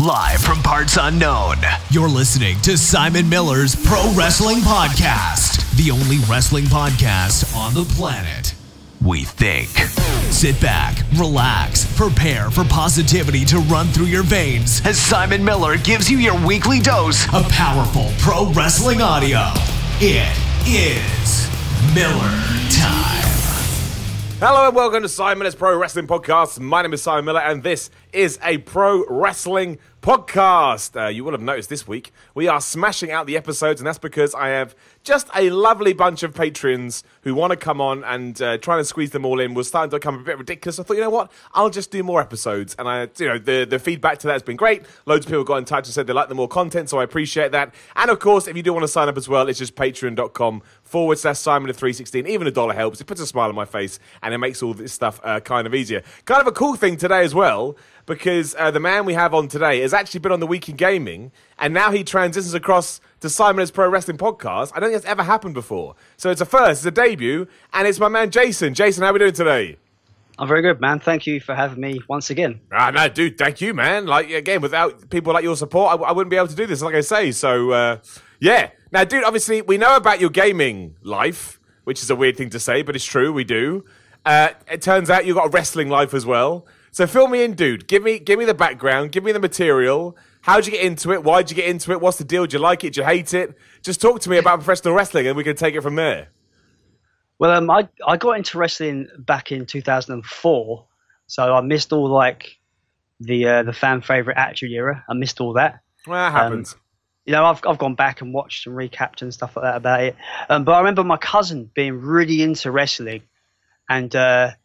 Live from parts unknown, you're listening to Simon Miller's Pro Wrestling Podcast, the only wrestling podcast on the planet, we think. Sit back, relax, prepare for positivity to run through your veins as Simon Miller gives you your weekly dose of powerful pro wrestling audio. It is Miller Time. Hello and welcome to Simon Miller's Pro Wrestling Podcast. My name is Simon Miller and this is a pro wrestling podcast. You will have noticed this week we are smashing out the episodes, and that's because I have just a lovely bunch of patrons who want to come on and trying to squeeze them all in was starting to become a bit ridiculous. I thought, you know what, I'll just do more episodes, and the feedback to that has been great. Loads of people got in touch and said they like the more content, so I appreciate that. And of course, if you do want to sign up as well, it's just patreon.com/Simon316. Even $1 helps. It puts a smile on my face and it makes all this stuff kind of easier. Kind of a cool thing today as well, because the man we have on today has actually been on The Week in Gaming, and now he transitions across to Simon's Pro Wrestling Podcast. I don't think that's ever happened before. So it's a first, it's a debut, and it's my man Jason. Jason, how are we doing today? I'm very good, man. Thank you for having me once again. No, dude, thank you, man. Like, again, without people like your support, I wouldn't be able to do this, like I say. So, yeah. Now, dude, obviously, we know about your gaming life, which is a weird thing to say, but it's true, we do. It turns out you've got a wrestling life as well. So fill me in, dude. Give me the background. Give me the material. How'd you get into it? Why'd you get into it? What's the deal? Do you like it? Do you hate it? Just talk to me about professional wrestling, and we can take it from there. Well, I got into wrestling back in 2004, so I missed all like the fan favorite Attitude Era. I missed all that. Well, that happens. I've gone back and watched and recapped and stuff like that about it. But I remember my cousin being really into wrestling and trying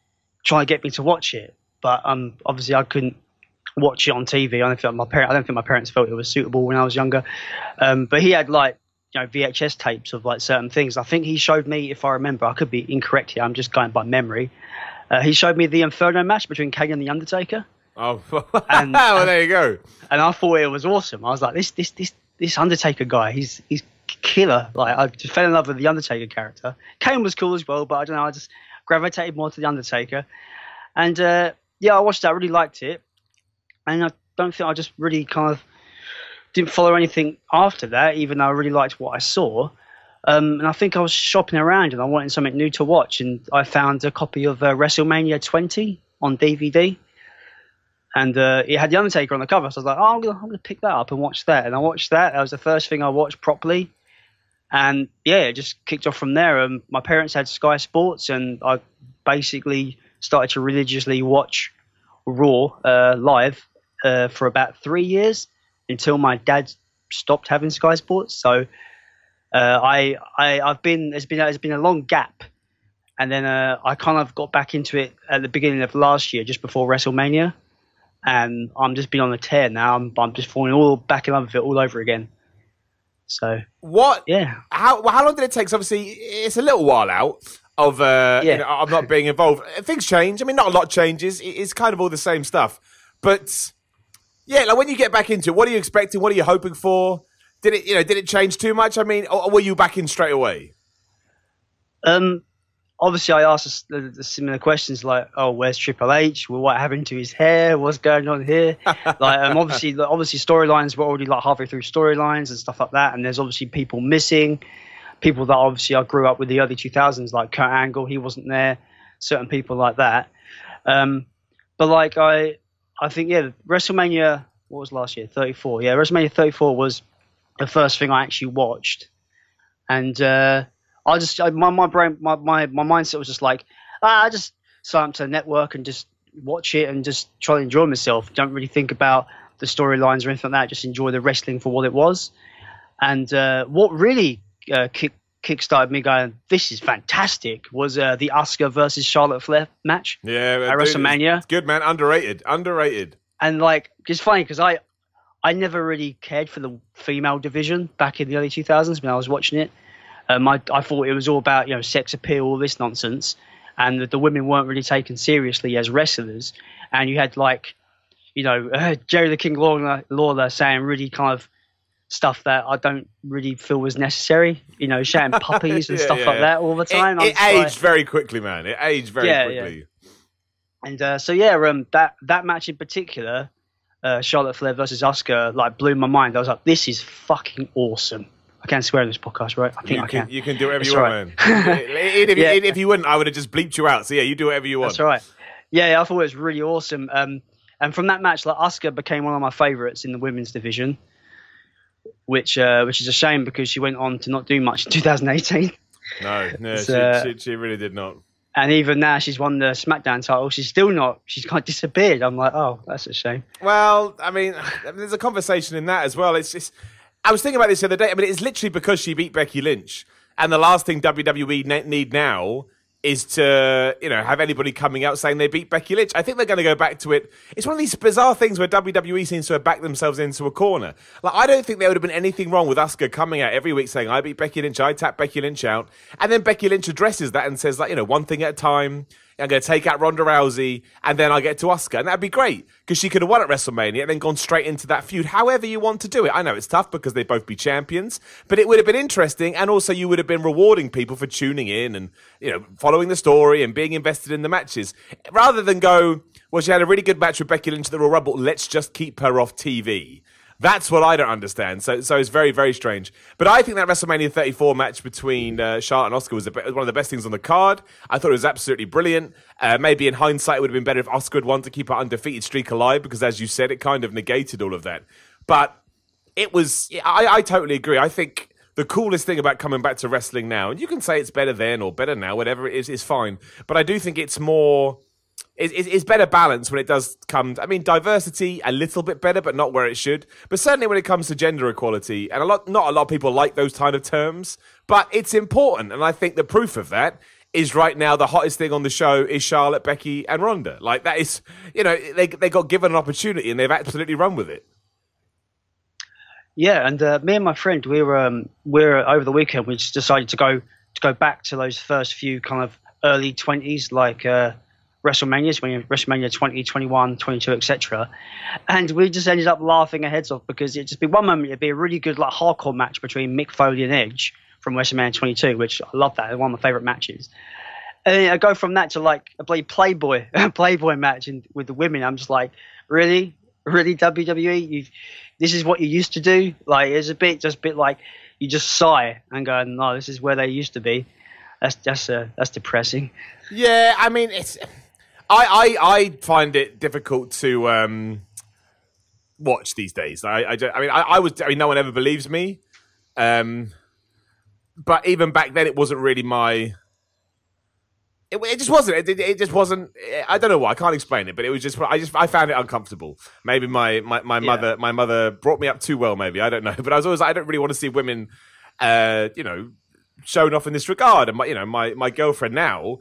to get me to watch it. But obviously I couldn't watch it on TV. I don't think my parents felt it was suitable when I was younger. But he had VHS tapes of like certain things. I think he showed me, if I remember, I could be incorrect here, I'm just going by memory. He showed me the Inferno match between Kane and the Undertaker. Oh, well, there you go. And I thought it was awesome. I was like, this Undertaker guy, he's killer. Like, I just fell in love with the Undertaker character. Kane was cool as well, but I don't know, I just gravitated more to the Undertaker. And I watched that, I really liked it. And I don't think I just really kind of didn't follow anything after that, even though I really liked what I saw. And I think I was shopping around and I wanted something new to watch. And I found a copy of WrestleMania 20 on DVD. And it had The Undertaker on the cover. So I was like, I'm gonna pick that up and watch that. And I watched that. That was the first thing I watched properly. And yeah, it just kicked off from there. My parents had Sky Sports, and I basically started to religiously watch Raw live for about 3 years until my dad stopped having Sky Sports. So it's been a long gap, and then I kind of got back into it at the beginning of last year, just before WrestleMania, and I'm just been on a tear now. I'm just falling all back in love with it all over again. So what? Yeah. How long did it take? 'Cause obviously, it's a little while out of of not being involved. Things change. I mean, not a lot changes. It's kind of all the same stuff. But yeah, like when you get back into it, what are you expecting? What are you hoping for? Did it change too much? I mean, or were you back in straight away? Obviously, I asked the similar questions like, "Oh, where's Triple H? Well, what happened to his hair? What's going on here?" Obviously, storylines were already like halfway through storylines and stuff like that. And there's obviously people missing, people that obviously I grew up with the early 2000s, like Kurt Angle. He wasn't there. Certain people like that. But like I think WrestleMania. What was last year? 34. Yeah, WrestleMania 34 was the first thing I actually watched, and my mindset was just like, I just sign up to the network and just watch it and just try to enjoy myself. Don't really think about the storylines or anything like that. Just enjoy the wrestling for what it was. And what really kickstarted me going, this is fantastic, was the Asuka versus Charlotte Flair match. Yeah, at WrestleMania. It's good, man. Underrated. And like, it's funny because I never really cared for the female division back in the early 2000s when I was watching it. I thought it was all about sex appeal, all this nonsense, and that the women weren't really taken seriously as wrestlers. And you had like, Jerry the King Lawler saying really kind of stuff that I don't really feel was necessary. Shouting puppies and stuff like that all the time. It aged very quickly, man. It aged very quickly. And that match in particular, Charlotte Flair versus Asuka like blew my mind. I was like, this is fucking awesome. I can't swear in this podcast, right? I think I can. You can do whatever That's you want, right. man. If you wouldn't, I would have just bleeped you out. So yeah, you do whatever you want. That's right. Yeah, I thought it was really awesome. And from that match, like Asuka became one of my favourites in the women's division, which is a shame because she went on to not do much in 2018. No, she really did not. And even now, she's won the SmackDown title. She's still not. She's kind of disappeared. I'm like, oh, that's a shame. Well, I mean, there's a conversation in that as well. It's just, I was thinking about this the other day. I mean, it's literally because she beat Becky Lynch. And the last thing WWE need now is to, have anybody coming out saying they beat Becky Lynch. I think they're going to go back to it. It's one of these bizarre things where WWE seems to have backed themselves into a corner. Like, I don't think there would have been anything wrong with Asuka coming out every week saying, I beat Becky Lynch, I tapped Becky Lynch out. And then Becky Lynch addresses that and says, like, one thing at a time. I'm going to take out Ronda Rousey, and then I get to Asuka. And that'd be great, because she could have won at WrestleMania and then gone straight into that feud, however you want to do it. I know it's tough because they'd both be champions, but it would have been interesting, and also you would have been rewarding people for tuning in and, following the story and being invested in the matches. Rather than go, well, she had a really good match with Becky Lynch at the Royal Rumble, let's just keep her off TV. That's what I don't understand. So it's very, very strange. But I think that WrestleMania 34 match between Charlotte and Asuka was one of the best things on the card. I thought it was absolutely brilliant. Maybe in hindsight, it would have been better if Asuka had won to keep her undefeated streak alive, because as you said, it kind of negated all of that. But it was, I totally agree. I think the coolest thing about coming back to wrestling now, and you can say it's better then or better now, whatever it is fine. But I do think it's more... It's better balance when it does come. I mean, diversity a little bit better, but not where it should. But certainly when it comes to gender equality, and not a lot of people like those kind of terms, but it's important. And I think the proof of that is right now the hottest thing on the show is Charlotte, Becky, and Ronda. Like, that is, they got given an opportunity and they've absolutely run with it. Yeah, and me and my friend, we were over the weekend. We just decided to go back to those first few kind of early 20s, like. WrestleManias, when WrestleMania 20, 21, 22, etc. And we just ended up laughing our heads off because it'd just be one moment, it'd be a really good like hardcore match between Mick Foley and Edge from WrestleMania 22, which I love that. It's one of my favourite matches. And then I go from that to like a bloody Playboy match with the women. I'm just like, really WWE? This is what you used to do? Like, it's a bit like you just sigh and go, no, this is where they used to be. That's depressing. Yeah, I mean, it's... I find it difficult to watch these days. I mean, no one ever believes me. But even back then, it wasn't really my. It just wasn't. It just wasn't. I don't know why. I can't explain it. But it was just. I found it uncomfortable. Maybe my mother brought me up too well. Maybe I don't know. But I was always. I don't really want to see women. Shown off in this regard, and my girlfriend now,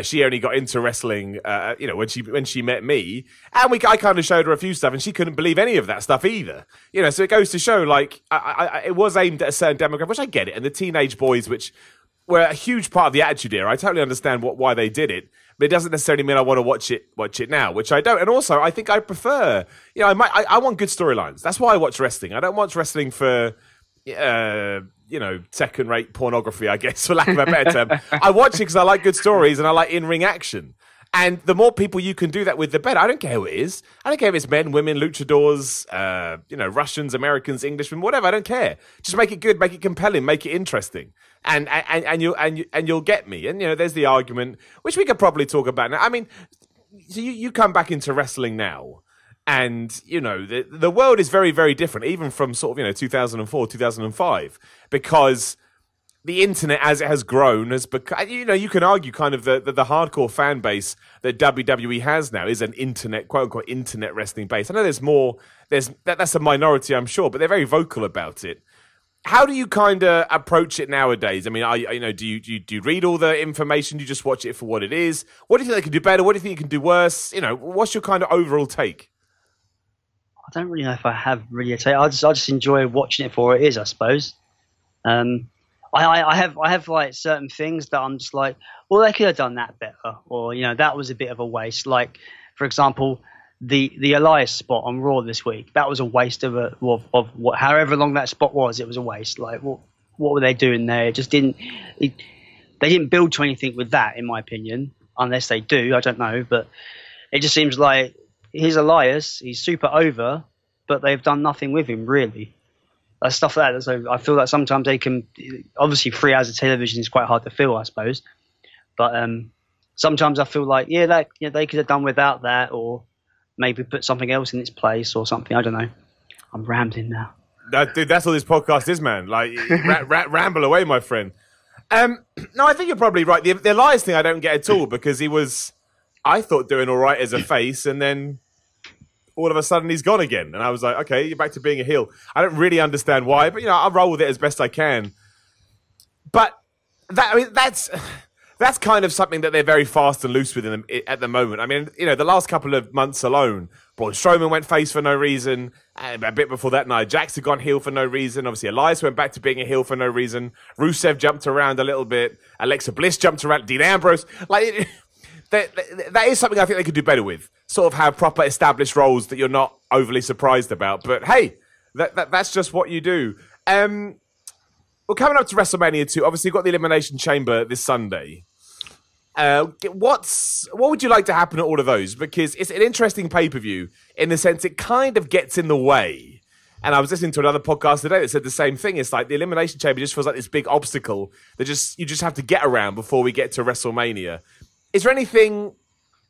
she only got into wrestling, when she met me, and I kind of showed her a few stuff, and she couldn't believe any of that stuff either. So it goes to show, like, it was aimed at a certain demographic, which I get it, and the teenage boys, which were a huge part of the Attitude Era. I totally understand why they did it, but it doesn't necessarily mean I want to watch it now, which I don't. And also, I think I prefer, I want good storylines. That's why I watch wrestling. I don't watch wrestling for. Second-rate pornography, I guess, for lack of a better term. I watch it because I like good stories and I like in-ring action. And the more people you can do that with, the better. I don't care who it is. I don't care if it's men, women, luchadors, Russians, Americans, Englishmen, whatever. I don't care. Just make it good, make it compelling, make it interesting, and you'll get me. And there's the argument, which we could probably talk about now. I mean, so you come back into wrestling now. And, the world is very, very different, even from sort of, 2004, 2005, because the internet, as it has grown, has become, you can argue kind of the hardcore fan base that WWE has now is an internet, quote unquote, internet wrestling base. I know that's a minority, I'm sure, but they're very vocal about it. How do you kind of approach it nowadays? I mean, do you read all the information? Do you just watch it for what it is? What do you think they can do better? What do you think you can do worse? What's your kind of overall take? I don't really know if I have really a take. I just enjoy watching it for what it is, I suppose. I have like certain things that I'm just like, well, they could have done that better, or that was a bit of a waste. Like, for example, the Elias spot on Raw this week, that was a waste of what, however long that spot was. It was a waste. Like, what were they doing there? It just didn't. They didn't build to anything with that, in my opinion, unless they do. I don't know, but it just seems like. Here's Elias. He's super over. but they've done nothing with him really. Stuff like that. So I feel that sometimes they can. Obviously, 3 hours of television is quite hard to fill, I suppose. But sometimes I feel like they could have done without that, or maybe put something else in its place or something. I don't know. I'm rambling now. Dude, that's all this podcast is, man. Like, ramble away, my friend. No, I think you're probably right. The Elias thing I don't get at all, because he was, I thought, doing all right as a face, and then all of a sudden he's gone again. And I was like, okay, you're back to being a heel. I don't really understand why, but, I'll roll with it as best I can. But that's kind of something that they're very fast and loose with at the moment. I mean, the last couple of months alone, Braun Strowman went face for no reason. And a bit before that, Nia Jax had gone heel for no reason. Obviously, Elias went back to being a heel for no reason. Rusev jumped around a little bit. Alexa Bliss jumped around. Dean Ambrose. Like, that is something I think they could do better with. Sort of have proper established roles that you're not overly surprised about. But hey, that's just what you do. Well, coming up to WrestleMania 2, obviously you've got the Elimination Chamber this Sunday. What would you like to happen at all of those? Because it's an interesting pay-per-view in the sense it kind of gets in the way. And I was listening to another podcast today that said the same thing. It's like the Elimination Chamber just feels like this big obstacle that you just have to get around before we get to WrestleMania. Is there anything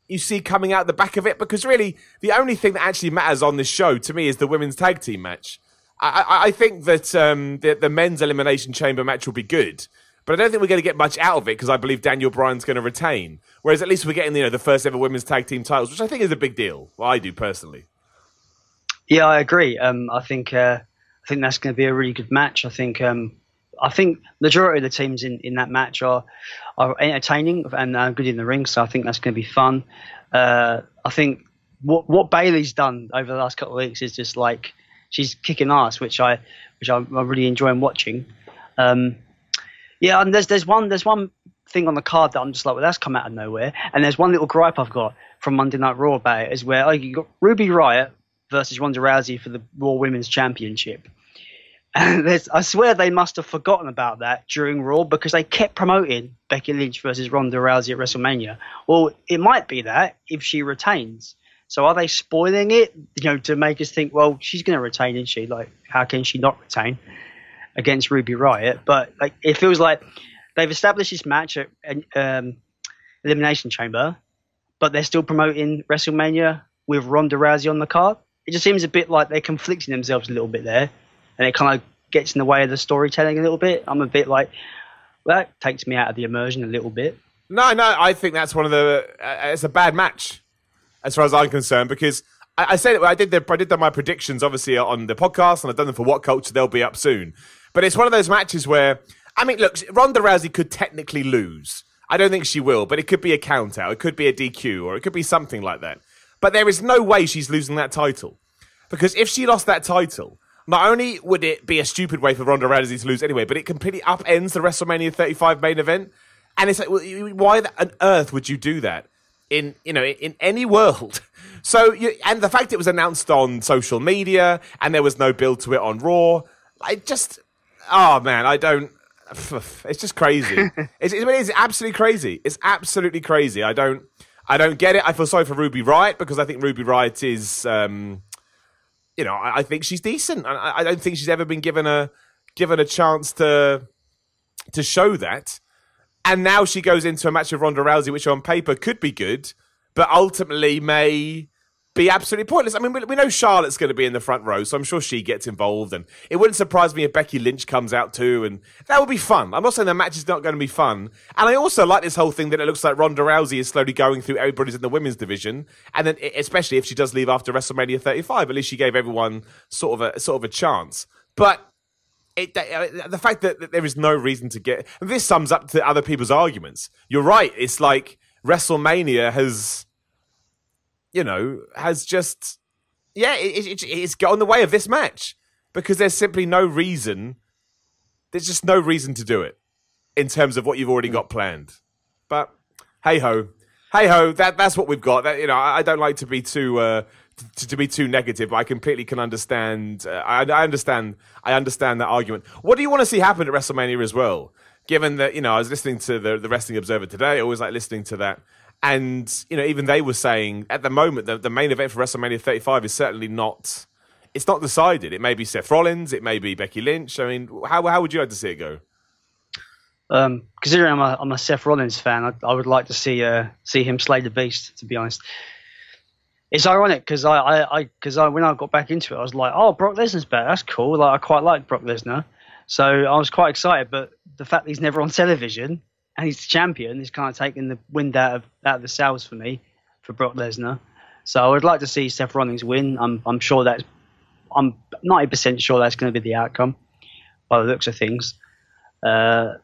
you see coming out the back of it? Because really, the only thing that actually matters on this show to me is the women's tag team match. I think that the men's Elimination Chamber match will be good, but I don't think we're going to get much out of it because I believe Daniel Bryan's going to retain. Whereas at least we're getting the first ever women's tag team titles, which I think is a big deal. Well, I do personally. Yeah, I agree. I think that's going to be a really good match. I think majority of the teams in that match are entertaining and good in the ring, so I think that's going to be fun. I think what Bayley's done over the last couple of weeks is just like she's kicking ass, which I'm really enjoying watching. Yeah, and there's one thing on the card that I'm just like, well, that's come out of nowhere. And there's one little gripe I've got from Monday Night Raw about it, is where you got Ruby Riott versus Ronda Rousey for the Raw Women's Championship. And I swear they must have forgotten about that during Raw because they kept promoting Becky Lynch versus Ronda Rousey at WrestleMania. Well, it might be that if she retains. So are they spoiling it, to make us think, well, she's going to retain, isn't she? Like, how can she not retain against Ruby Riott? But like, it feels like they've established this match at Elimination Chamber, but they're still promoting WrestleMania with Ronda Rousey on the card. It just seems a bit like they're conflicting themselves a little bit there, and it kind of gets in the way of the storytelling a little bit. I'm a bit like, well, that takes me out of the immersion a little bit. No, I think that's one of it's a bad match as far as I'm concerned, because I said it. I did my predictions obviously on the podcast, and I've done them for What Culture. They'll be up soon. But it's one of those matches where, I mean, look, Ronda Rousey could technically lose. I don't think she will, but it could be a count out, it could be a DQ, or it could be something like that. But there is no way she's losing that title, because if she lost that title, not only would it be a stupid way for Ronda Rousey to lose anyway, but it completely upends the WrestleMania 35 main event. And it's like, why on earth would you do that in any world? So, and the fact it was announced on social media and there was no build to it on Raw, oh man, it's just crazy. It's absolutely crazy. It's absolutely crazy. I don't get it. I feel sorry for Ruby Riott because I think Ruby Riott is, I think she's decent. I don't think she's ever been given a chance to show that. And now she goes into a match with Ronda Rousey, which on paper could be good, but ultimately may be absolutely pointless. I mean, we know Charlotte's going to be in the front row, so I'm sure she gets involved. And it wouldn't surprise me if Becky Lynch comes out too, and that would be fun. I'm not saying the match is not going to be fun. And I also like this whole thing that it looks like Ronda Rousey is slowly going through everybody's in the women's division, and then especially if she does leave after WrestleMania 35, at least she gave everyone sort of a chance. But the fact that there is no reason to get... And this sums up to other people's arguments. You're right. It's like WrestleMania has just... Yeah, it's got in the way of this match. Because there's simply no reason... There's just no reason to do it. In terms of what you've already got planned. But, hey-ho. Hey-ho, that's what we've got. I don't like to be too... To be too negative, but I completely can understand. I understand that argument. What do you want to see happen at WrestleMania as well? Given that I was listening to the Wrestling Observer today, I always like listening to that, and even they were saying at the moment the main event for WrestleMania 35 is certainly not it's not decided. It may be Seth Rollins, it may be Becky Lynch. I mean, how would you like to see it go? Considering I'm a Seth Rollins fan, I would like to see him slay the beast. To be honest, it's ironic because I when I got back into it, I was like, oh, Brock Lesnar's back. That's cool. Like, I quite like Brock Lesnar, so I was quite excited. But the fact that he's never on television and he's the champion is kind of taking the wind out of the sails for me, for Brock Lesnar. So I would like to see Seth Rollins win. I'm 90% sure that's going to be the outcome by the looks of things. I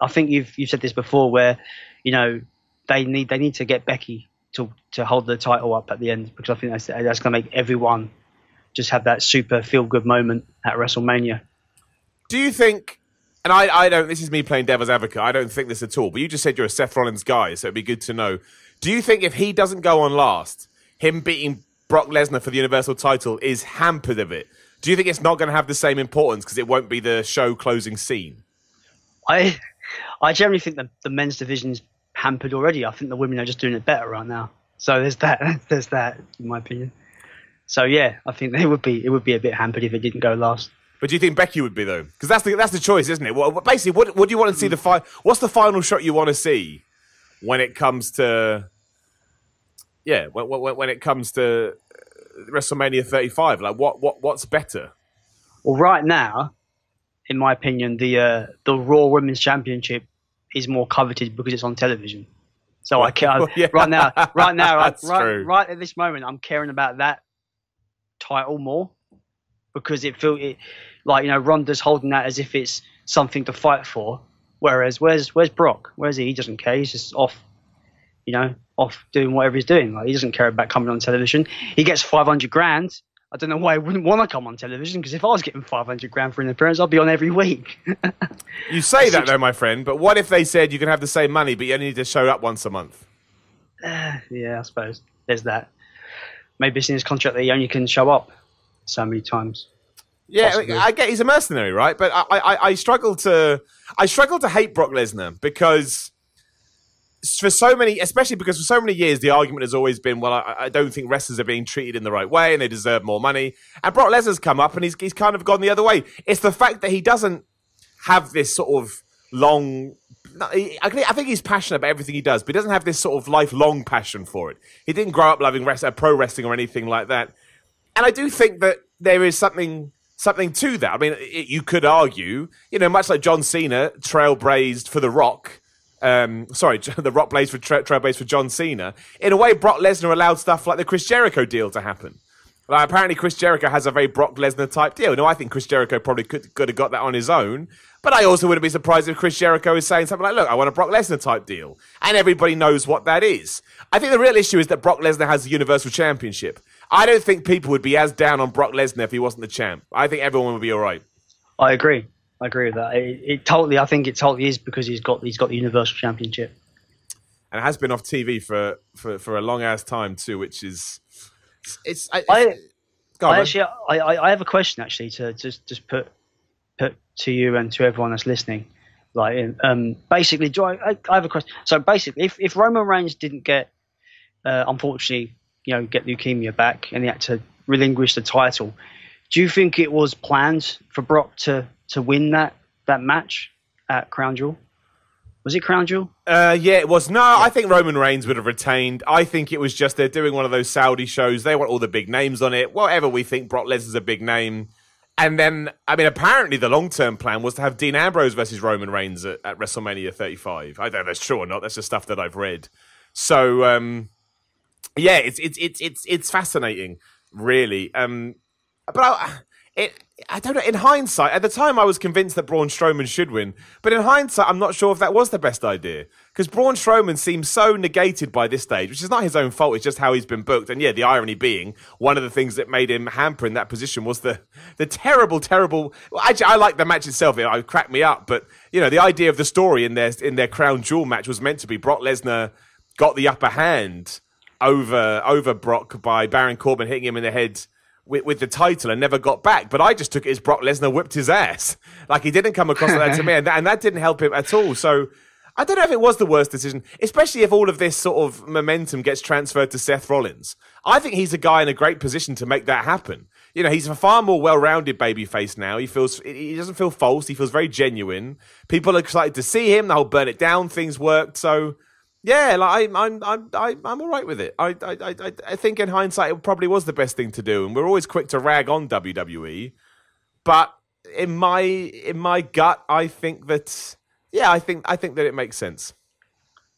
think you've said this before, where they need to get Becky to hold the title up at the end, because I think that's going to make everyone just have that super feel good moment at WrestleMania. Do you think? And I don't. This is me playing devil's advocate. I don't think this at all. But you just said you're a Seth Rollins guy, so it'd be good to know. Do you think if he doesn't go on last, him beating Brock Lesnar for the Universal title is hampered of it? Do you think it's not going to have the same importance because it won't be the show closing scene? I generally think the men's division's hampered already. I think the women are just doing it better right now. So there's that in my opinion. So yeah, I think it would be a bit hampered if it didn't go last. But do you think Becky would be though? Because that's the choice, isn't it? Well, basically, what do you want to see what's the final shot you want to see when it comes to when it comes to WrestleMania 35? Like what's better? Well, right now, in my opinion, the Raw Women's Championship is more coveted because it's on television. So I care right now, right at this moment, I'm caring about that title more, because Ronda's holding that as if it's something to fight for. Whereas where's Brock? Where's he? He doesn't care. He's just off doing whatever he's doing. Like, he doesn't care about coming on television. He gets $500,000. I don't know why he wouldn't want to come on television, because if I was getting $500,000 for an appearance, I'd be on every week. You say that though, my friend, but what if they said you can have the same money, but you only need to show up once a month? Yeah, I suppose there's that. Maybe it's in his contract that he only can show up so many times. Yeah, possibly. I get he's a mercenary, right? But I struggle to hate Brock Lesnar because for so many years, the argument has always been, well, I don't think wrestlers are being treated in the right way and they deserve more money. And Brock Lesnar's come up and he's kind of gone the other way. It's the fact that he doesn't have this sort of long... I think he's passionate about everything he does, but he doesn't have this sort of lifelong passion for it. He didn't grow up loving pro wrestling or anything like that. And I do think that there is something to that. I mean, you could argue, much like John Cena trailblazed for The Rock... The Rock blazed for trailblazed for John Cena. In a way, Brock Lesnar allowed stuff like the Chris Jericho deal to happen. Like, apparently, Chris Jericho has a very Brock Lesnar type deal. Now, I think Chris Jericho probably could have got that on his own, but I also wouldn't be surprised if Chris Jericho is saying something like, "Look, I want a Brock Lesnar type deal," and everybody knows what that is. I think the real issue is that Brock Lesnar has the Universal Championship. I don't think people would be as down on Brock Lesnar if he wasn't the champ. I think everyone would be all right. I agree with that. I think it totally is, because he's got the Universal Championship, and it has been off TV for a long ass time too, which is I have a question actually to just put to you and to everyone that's listening. Basically, I have a question. So basically, if Roman Reigns didn't get unfortunately get leukemia back and he had to relinquish the title, do you think it was planned for Brock to win that match at Crown Jewel? Was it Crown Jewel? Yeah, it was. No, I think Roman Reigns would have retained. I think it was just they're doing one of those Saudi shows. They want all the big names on it. Whatever we think, Brock Lesnar's a big name. And then, I mean, apparently the long-term plan was to have Dean Ambrose versus Roman Reigns at WrestleMania 35. I don't know if that's true or not. That's just stuff that I've read. So, yeah, it's fascinating, really. But I don't know. In hindsight, at the time, I was convinced that Braun Strowman should win. But in hindsight, I'm not sure if that was the best idea. Because Braun Strowman seems so negated by this stage, which is not his own fault. It's just how he's been booked. And yeah, the irony being, one of the things that made him hamper in that position was the terrible... Well, actually, I like the match itself. It cracked me up. But, the idea of the story in their Crown Jewel match was meant to be Brock Lesnar got the upper hand over Brock by Baron Corbin hitting him in the head with the title and never got back. But I just took it as Brock Lesnar whipped his ass. Like, he didn't come across like that to me, and that didn't help him at all. So I don't know if it was the worst decision, especially if all of this sort of momentum gets transferred to Seth Rollins. I think he's a guy in a great position to make that happen. You know, he's a far more well-rounded babyface now. He doesn't feel false. He feels very genuine. People are excited to see him. The whole burn it down things worked. So, yeah, like I'm all right with it. I think in hindsight it probably was the best thing to do. And we're always quick to rag on WWE, but in my gut, I think that. Yeah, I think that it makes sense.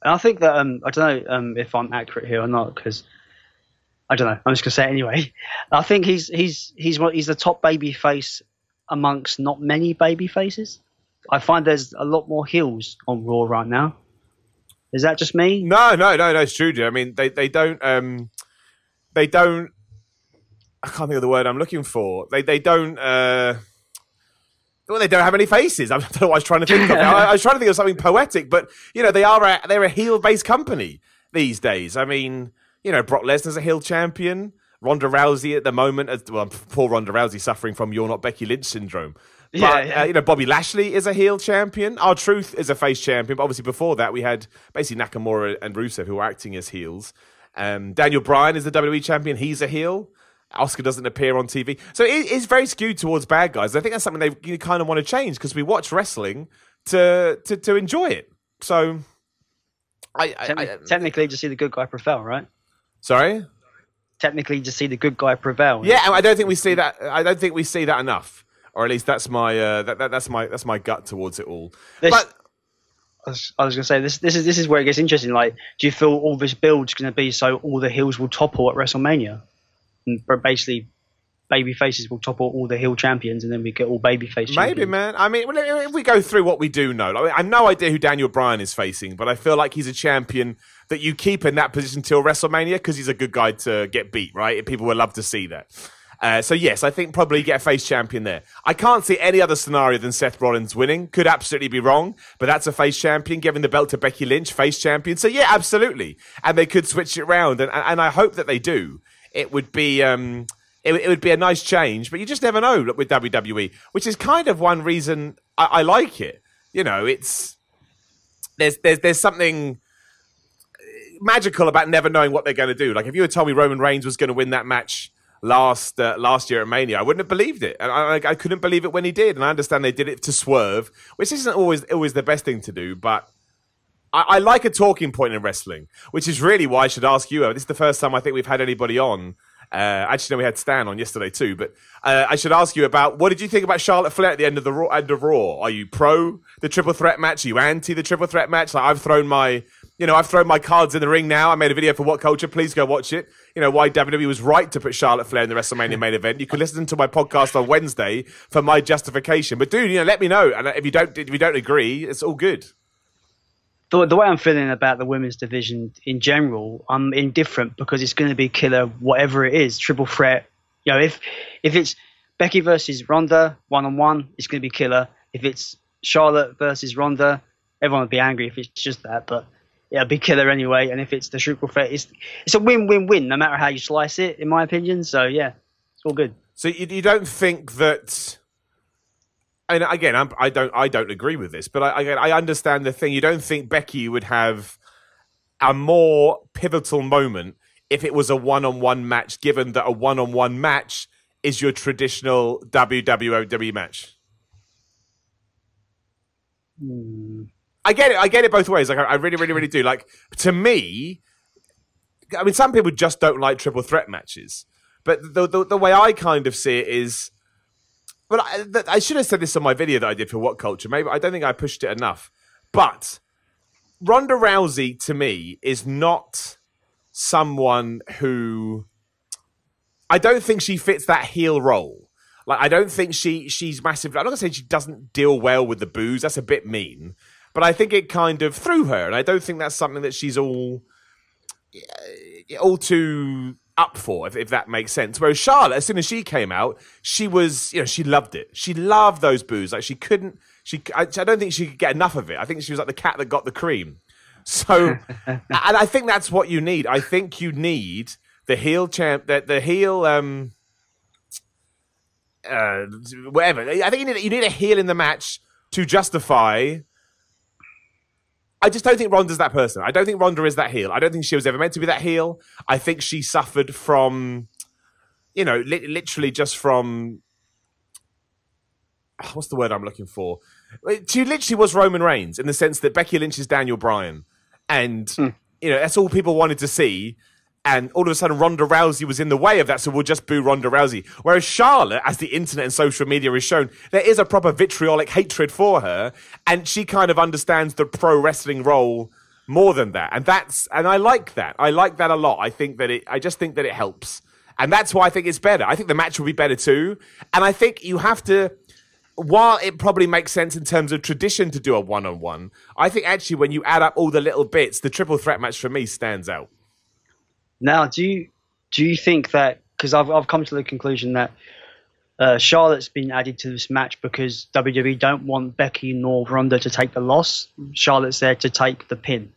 And I think that I don't know if I'm accurate here or not, because I don't know. I'm just gonna say it anyway. I think he's the top baby face amongst not many baby faces. I find there's a lot more heels on Raw right now. Is that just me? No, it's true, Joe. I mean, they don't. I can't think of the word I'm looking for. They don't. Well, they don't have any faces. I don't know what I was trying to think of. I was trying to think of something poetic, but you know, they're a heel-based company these days. I mean, you know, Brock Lesnar's a heel champion. Ronda Rousey at the moment, poor Ronda Rousey suffering from "you're not Becky Lynch" syndrome. But you know, Bobby Lashley is a heel champion. R-Truth is a face champion. But obviously, before that, we had basically Nakamura and Rusev who were acting as heels. Daniel Bryan is the WWE champion. He's a heel. Oscar doesn't appear on TV. So it is very skewed towards bad guys. I think that's something they kind of want to change because we watch wrestling to enjoy it. So, technically, just see the good guy prevail, right? Sorry? Technically, just see the good guy prevail. Yeah, I don't think we see that. I don't think we see that enough, or at least that's my that's my gut towards it all. But I was going to say this is where it gets interesting. Like, do you feel all this build's going to be so all the heels will topple at WrestleMania? And basically, baby faces will topple all the heel champions, and then we get all baby face champions. Maybe, man. I mean, if we go through what we do know, like, I have no idea who Daniel Bryan is facing, but I feel like he's a champion that you keep in that position till WrestleMania because he's a good guy to get beat, right? People would love to see that. So yes, I think probably get a face champion there. I can't see any other scenario than Seth Rollins winning. Could absolutely be wrong, but that's a face champion. Giving the belt to Becky Lynch, face champion. So yeah, absolutely. And they could switch it around, and I hope that they do. It would be it would be a nice change, but you just never know with WWE, which is kind of one reason I like it. You know, there's something magical about never knowing what they're going to do. Like if you had told me Roman Reigns was going to win that match last year at Mania, I wouldn't have believed it, and I couldn't believe it when he did. And I understand they did it to swerve, which isn't always the best thing to do, but. I like a talking point in wrestling, which is really why I should ask you. This is the first time I think we've had anybody on. Actually, no, we had Stan on yesterday too. But I should ask you about what did you think about Charlotte Flair at the end of Raw? Are you pro the triple threat match? Are you anti the triple threat match? Like I've thrown my cards in the ring now. I made a video for What Culture. Please go watch it. You know why WWE was right to put Charlotte Flair in the WrestleMania main event. You can listen to my podcast on Wednesday for my justification. But dude, let me know. And if you don't agree, it's all good. The way I'm feeling about the women's division in general, I'm indifferent because it's going to be killer, whatever it is. Triple threat. You know, if it's Becky versus Ronda 1-on-1, it's going to be killer. If it's Charlotte versus Ronda, everyone would be angry if it's just that, but yeah, it'll be killer anyway. And if it's the triple threat, it's a win-win-win, no matter how you slice it, in my opinion. So yeah, it's all good. So you don't think that? And again, I don't agree with this, but I understand the thing. You don't think Becky would have a more pivotal moment if it was a one-on-one match, given that a one-on-one match is your traditional WWE match? I get it both ways. Like I really do. Like to me, I mean, some people just don't like triple threat matches, but the way I kind of see it is. But I should have said this on my video that I did for What Culture. Maybe I don't think I pushed it enough. But Ronda Rousey, to me, is not someone who... I don't think she fits that heel role. Like, I don't think she's massive... I'm not going to say she doesn't deal well with the boos. That's a bit mean. But I think it kind of threw her. And I don't think that's something that she's all too... up for, if that makes sense. Whereas Charlotte, as soon as she came out, she was, she loved it. She loved those boos. Like I don't think she could get enough of it. I think she was like the cat that got the cream. So, and I think that's what you need. I think you need the heel champ, the heel, whatever. I think you need a heel in the match to justify I just don't think Ronda's that person. I don't think Ronda is that heel. I don't think she was ever meant to be that heel. I think she suffered from, you know, literally just from, what's the word I'm looking for? She literally was Roman Reigns in the sense that Becky Lynch is Daniel Bryan. And, you know, that's all people wanted to see. And all of a sudden, Ronda Rousey was in the way of that, so we'll just boo Ronda Rousey. Whereas Charlotte, as the internet and social media has shown, there is a proper vitriolic hatred for her, and she kind of understands the pro wrestling role more than that. And I like that. I like that a lot. I just think that it helps. And that's why I think it's better. I think the match will be better too. And I think you have to, while it probably makes sense in terms of tradition to do a one-on-one, I think actually when you add up all the little bits, the triple threat match for me stands out. Now, do you think that, because I've come to the conclusion that Charlotte's been added to this match because WWE don't want Becky nor Ronda to take the loss. Charlotte's there to take the pin.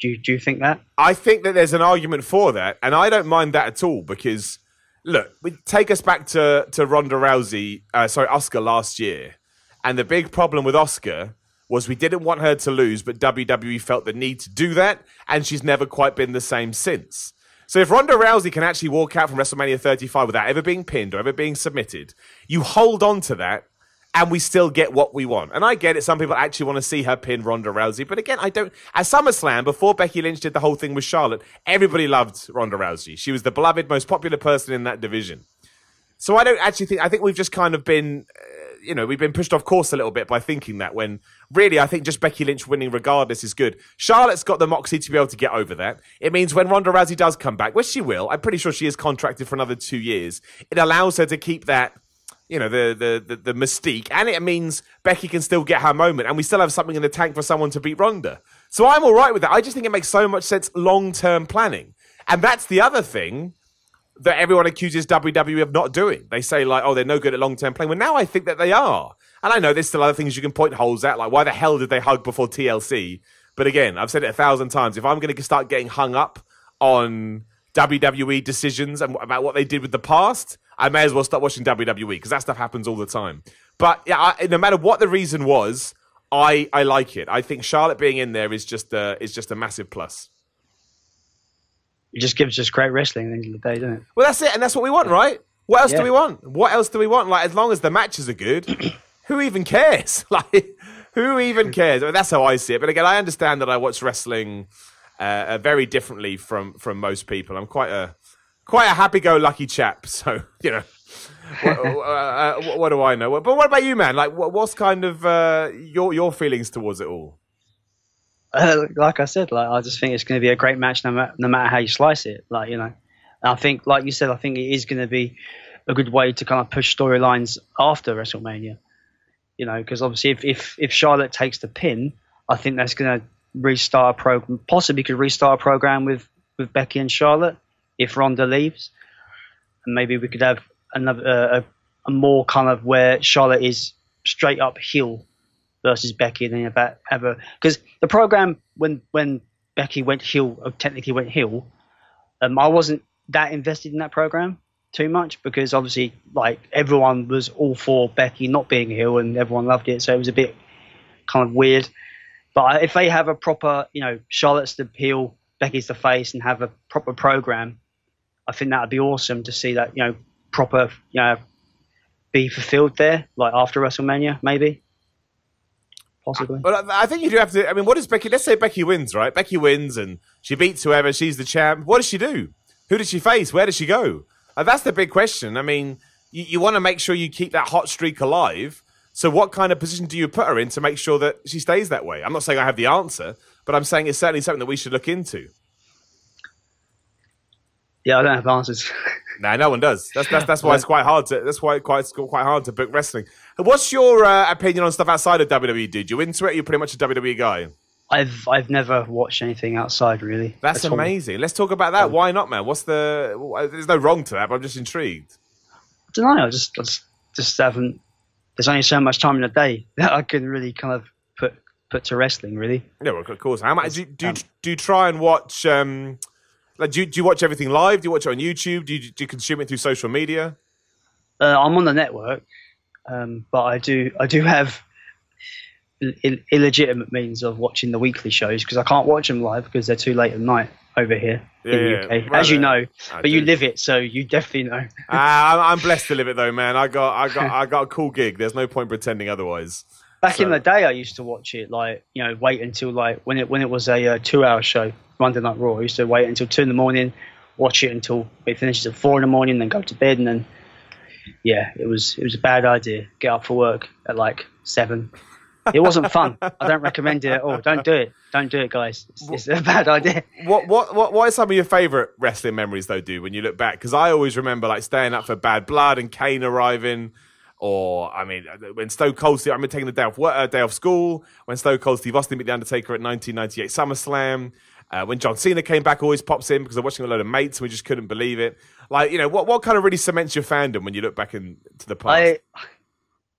Do you think that? I think that there's an argument for that, and I don't mind that at all because, look, take us back to Ronda Rousey, Asuka last year, and the big problem with Asuka was we didn't want her to lose, but WWE felt the need to do that, and she's never quite been the same since. So if Ronda Rousey can actually walk out from WrestleMania 35 without ever being pinned or ever being submitted, you hold on to that and we still get what we want. And I get it, some people actually want to see her pin Ronda Rousey. But again, I don't... At SummerSlam, before Becky Lynch did the whole thing with Charlotte, everybody loved Ronda Rousey. She was the beloved, most popular person in that division. So I don't actually think... I think we've just kind of been... we've been pushed off course a little bit by thinking that when really I think just Becky Lynch winning regardless is good. Charlotte's got the moxie to be able to get over that. It means when Ronda Rousey does come back, which she will, I'm pretty sure she is contracted for another 2 years, it allows her to keep that, the mystique, and it means Becky can still get her moment and we still have something in the tank for someone to beat Ronda. So I'm all right with that. I just think it makes so much sense long-term planning. And that's the other thing that everyone accuses WWE of not doing. They say, like, oh, they're no good at long-term planning. Well, now I think that they are. And I know there's still other things you can point holes at, like why the hell did they hug before TLC? But again, I've said it 1,000 times. If I'm going to start getting hung up on WWE decisions and about what they did with the past, I may as well stop watching WWE because that stuff happens all the time. But yeah, no matter what the reason was, I like it. I think Charlotte being in there is just a massive plus. It just gives us great wrestling at the end of the day, doesn't it? Well, that's it, and that's what we want, right? What else do we want? What else do we want? Like, as long as the matches are good, who even cares? Like, who even cares? I mean, that's how I see it. But again, I understand that I watch wrestling very differently from most people. I'm quite a happy-go-lucky chap, so what do I know? But what about you, man? Like, what's kind of your feelings towards it all? Like I said, I just think it's going to be a great match no matter how you slice it. And I think, like you said, I think it is going to be a good way to kind of push storylines after WrestleMania. Because obviously if Charlotte takes the pin, I think that's going to restart a program. Possibly could restart a program with Becky and Charlotte if Ronda leaves, and maybe we could have another a more kind of where Charlotte is straight up heel versus Becky, and then about ever because the program when Becky went heel, or technically went heel, I wasn't that invested in that program too much because obviously like everyone was all for Becky not being heel and everyone loved it, so it was a bit kind of weird. But if they have a proper, Charlotte's the heel, Becky's the face, and have a proper program, I think that would be awesome to see that proper be fulfilled there, like after WrestleMania maybe. Possibly. But I think you do have to... I mean, what does Becky... Let's say Becky wins, right? Becky wins and she beats whoever. She's the champ. What does she do? Who does she face? Where does she go? That's the big question. I mean, you want to make sure you keep that hot streak alive. So what kind of position do you put her in to make sure that she stays that way? I'm not saying I have the answer, but I'm saying it's certainly something that we should look into. Yeah, I don't have answers. No, no one does. That's why it's quite hard to. That's why it's quite hard to book wrestling. What's your opinion on stuff outside of WWE? Did you into it? You're pretty much a WWE guy. I've never watched anything outside really. That's amazing. Let's talk about that. Why not, man? There's no wrong to that, but I'm just intrigued. I don't know. I just haven't. There's only so much time in a day that I can really kind of put to wrestling. Really. Yeah, well, of course. How much do you try and watch? Like, do you watch everything live? Do you watch it on YouTube? Do you consume it through social media? I'm on the network, but I do have illegitimate means of watching the weekly shows because I can't watch them live because they're too late at night over here in the UK, right, as you know. But you do. live it, so you definitely know. I'm blessed to live it though, man. I got a cool gig. There's no point pretending otherwise. Back in the day, I used to watch it wait until when it was a 2-hour show, Monday Night Raw. I used to wait until 2 a.m, watch it until it finishes at 4 a.m, then go to bed, and then it was a bad idea. Get up for work at 7. It wasn't fun. I don't recommend it at all. Don't do it. Don't do it, guys. It's a bad idea. What are some of your favourite wrestling memories though, dude, when you look back? Because I always remember staying up for Bad Blood and Kane arriving, or when Stone Cold Steve, I remember taking the day off school when Stone Cold Steve Austin beat the Undertaker at 1998 SummerSlam. When John Cena came back, always pops in because I'm watching a load of mates and we just couldn't believe it. What kind of really cements your fandom when you look back into the past?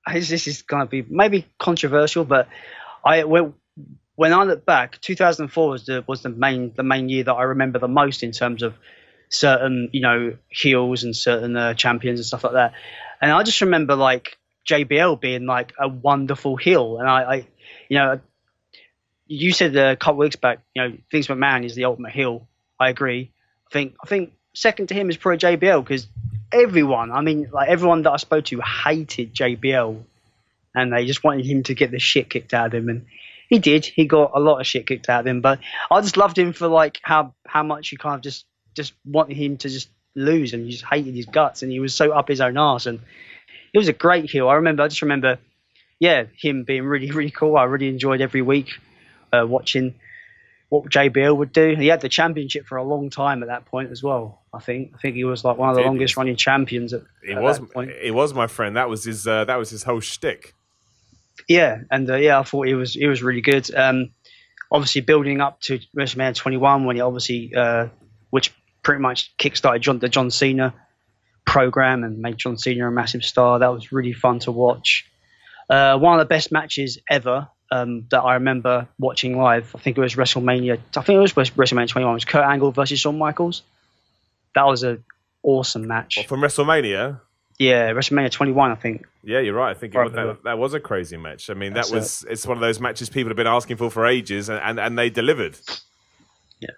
This is going to be maybe controversial, but when I look back, 2004 was the main year that I remember the most in terms of certain heels and certain champions and stuff like that. And I just remember JBL being a wonderful heel, and I you said a couple of weeks back, Vince McMahon is the ultimate heel. I agree. I think second to him is probably JBL because everyone that I spoke to hated JBL and they just wanted him to get the shit kicked out of him, and he did. He got a lot of shit kicked out of him, but I just loved him for how much you kind of just wanted him to just lose, and you just hated his guts, and he was so up his own arse, and he was a great heel. I just remember him being really, really cool. I really enjoyed every week watching what JBL would do. He had the championship for a long time at that point as well. I think he was one of the longest running champions that point. He was, my friend. That was his whole shtick. Yeah, and I thought he was really good. Obviously, building up to WrestleMania 21 when he obviously, which pretty much kickstarted the John Cena program and made John Cena a massive star. That was really fun to watch. One of the best matches ever that I remember watching live. I think it was WrestleMania. I think it was WrestleMania 21. It was Kurt Angle versus Shawn Michaels. That was an awesome match. From WrestleMania? Yeah, WrestleMania 21, I think. Yeah, you're right. I think that was a crazy match. I mean, it's one of those matches people have been asking for ages, and they delivered. Yeah,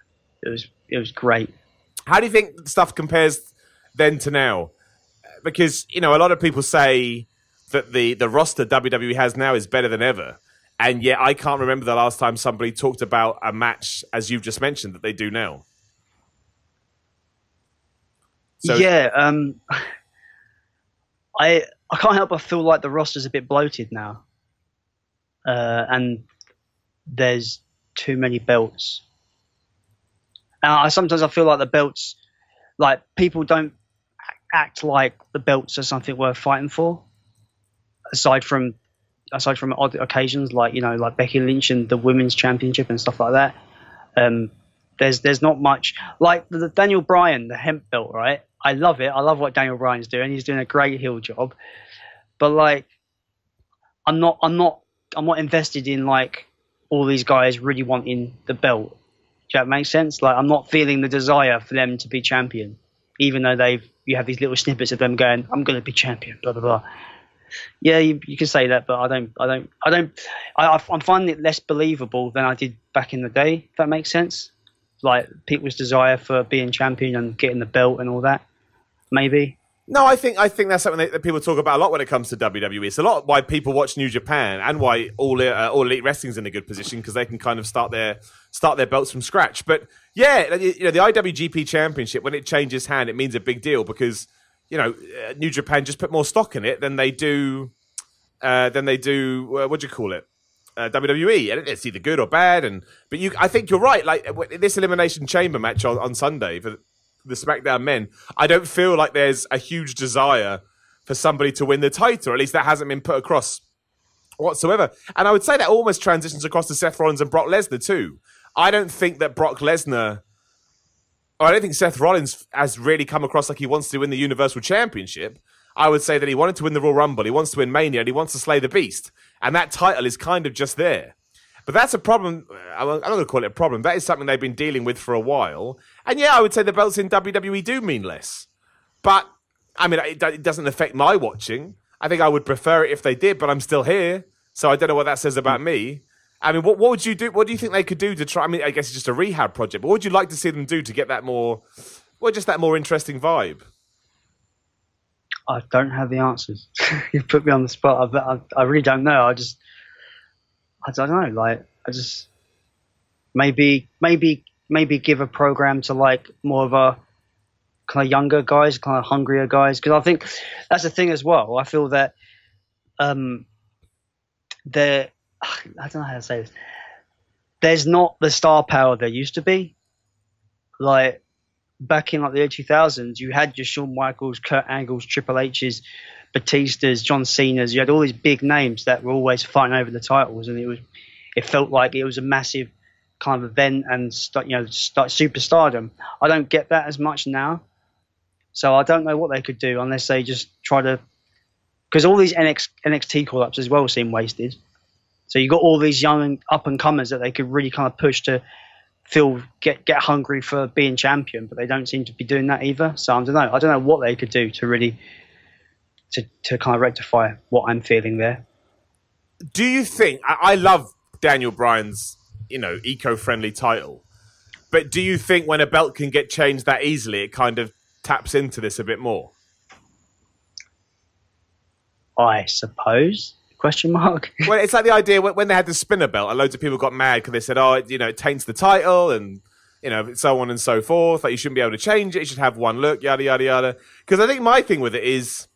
it was great. How do you think stuff compares then to now? Because, a lot of people say that the roster WWE has now is better than ever. And yet I can't remember the last time somebody talked about a match, as you've just mentioned, that they do now. So, I can't help but feel like the roster's a bit bloated now. And there's too many belts. Sometimes I feel like the belts, people don't act like the belts are something worth fighting for. Aside from odd occasions like Becky Lynch and the women's championship and stuff like that. There's not much like the Daniel Bryan, the hemp belt, right? I love it. I love what Daniel Bryan's doing. He's doing a great heel job. But I'm not invested in all these guys really wanting the belt. Do that make sense? I'm not feeling the desire for them to be champion, even though you have these little snippets of them going, "I'm going to be champion," blah blah blah. Yeah, you can say that, but I'm finding it less believable than I did back in the day. If that makes sense, people's desire for being champion and getting the belt and all that. Maybe. No, I think that's something that people talk about a lot when it comes to WWE. It's a lot why people watch New Japan and why all Elite Wrestling's in a good position because they can kind of start their belts from scratch. But yeah, the IWGP Championship, when it changes hand, it means a big deal because New Japan just put more stock in it than they do. What do you call it? WWE, and it's either good or bad. I think you're right. This Elimination Chamber match on Sunday for the SmackDown men, I don't feel like there's a huge desire for somebody to win the title. Or at least that hasn't been put across whatsoever. And I would say that almost transitions across to Seth Rollins and Brock Lesnar too. I don't think that I don't think Seth Rollins has really come across like he wants to win the Universal Championship. I would say that he wanted to win the Royal Rumble, he wants to win Mania, and he wants to slay the Beast. And that title is kind of just there. But that's a problem. I'm not going to call it a problem. That is something they've been dealing with for a while. And yeah, I would say the belts in WWE do mean less. But, it doesn't affect my watching. I think I would prefer it if they did, but I'm still here. So I don't know what that says about me. I mean, what would you do? What do you think they could do to try? I mean, I guess it's just a rehab project, but what would you like to see them do to get that more, well, just that more interesting vibe? I don't have the answers. You put me on the spot. I really don't know. I don't know. Like, I just maybe give a program to like more of a kind of younger guys, kind of hungrier guys, because I think that's the thing as well. I feel that I don't know how to say this. There's not the star power there used to be. Like back in like the early 2000s, you had your Shawn Michaels, Kurt Angles, Triple H's, Batista's, John Cena's. You had all these big names that were always fighting over the titles, and it felt like it was a massive kind of event and superstardom. I don't get that as much now, so I don't know what they could do unless they just try to, because all these NXT call-ups as well seem wasted. So you got all these young up and comers that they could really kind of push to get hungry for being champion, but they don't seem to be doing that either. So I don't know what they could do to really to kind of rectify what I'm feeling there. Do you think I love Daniel Bryan's eco-friendly title, but do you think when a belt can get changed that easily, it kind of taps into this a bit more? I suppose. Question mark. Well, it's like the idea when they had the spinner belt, and loads of people got mad because they said, "Oh, it taints the title," and so on and so forth. Like you shouldn't be able to change it; you should have one look, yada yada yada. Because I think my thing with it is,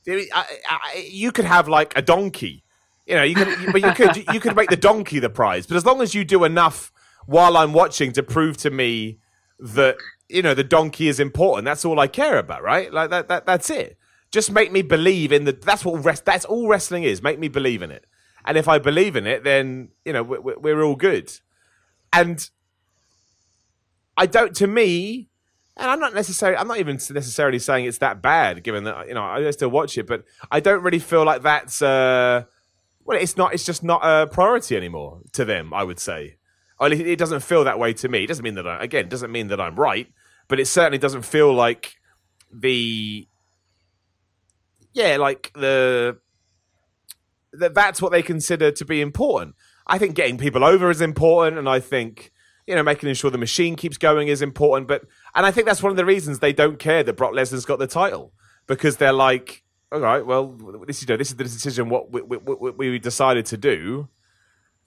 you could have like a donkey, you could make the donkey the prize. But as long as you do enough while I'm watching to prove to me that the donkey is important, that's all I care about, right? Like that's it. Just make me believe in that's all wrestling is. Make me believe in it. And if I believe in it, then, we're all good. And to me, and I'm not even necessarily saying it's that bad, given that, I still watch it, but I don't really feel like that's, it's just not a priority anymore to them, I would say. Or at least it doesn't feel that way to me. It doesn't mean that I'm right, but it certainly doesn't feel like that's what they consider to be important. I think getting people over is important, and I think, making sure the machine keeps going is important. And I think that's one of the reasons they don't care that Brock Lesnar's got the title, because they're like, all right, well, this is the decision what we decided to do,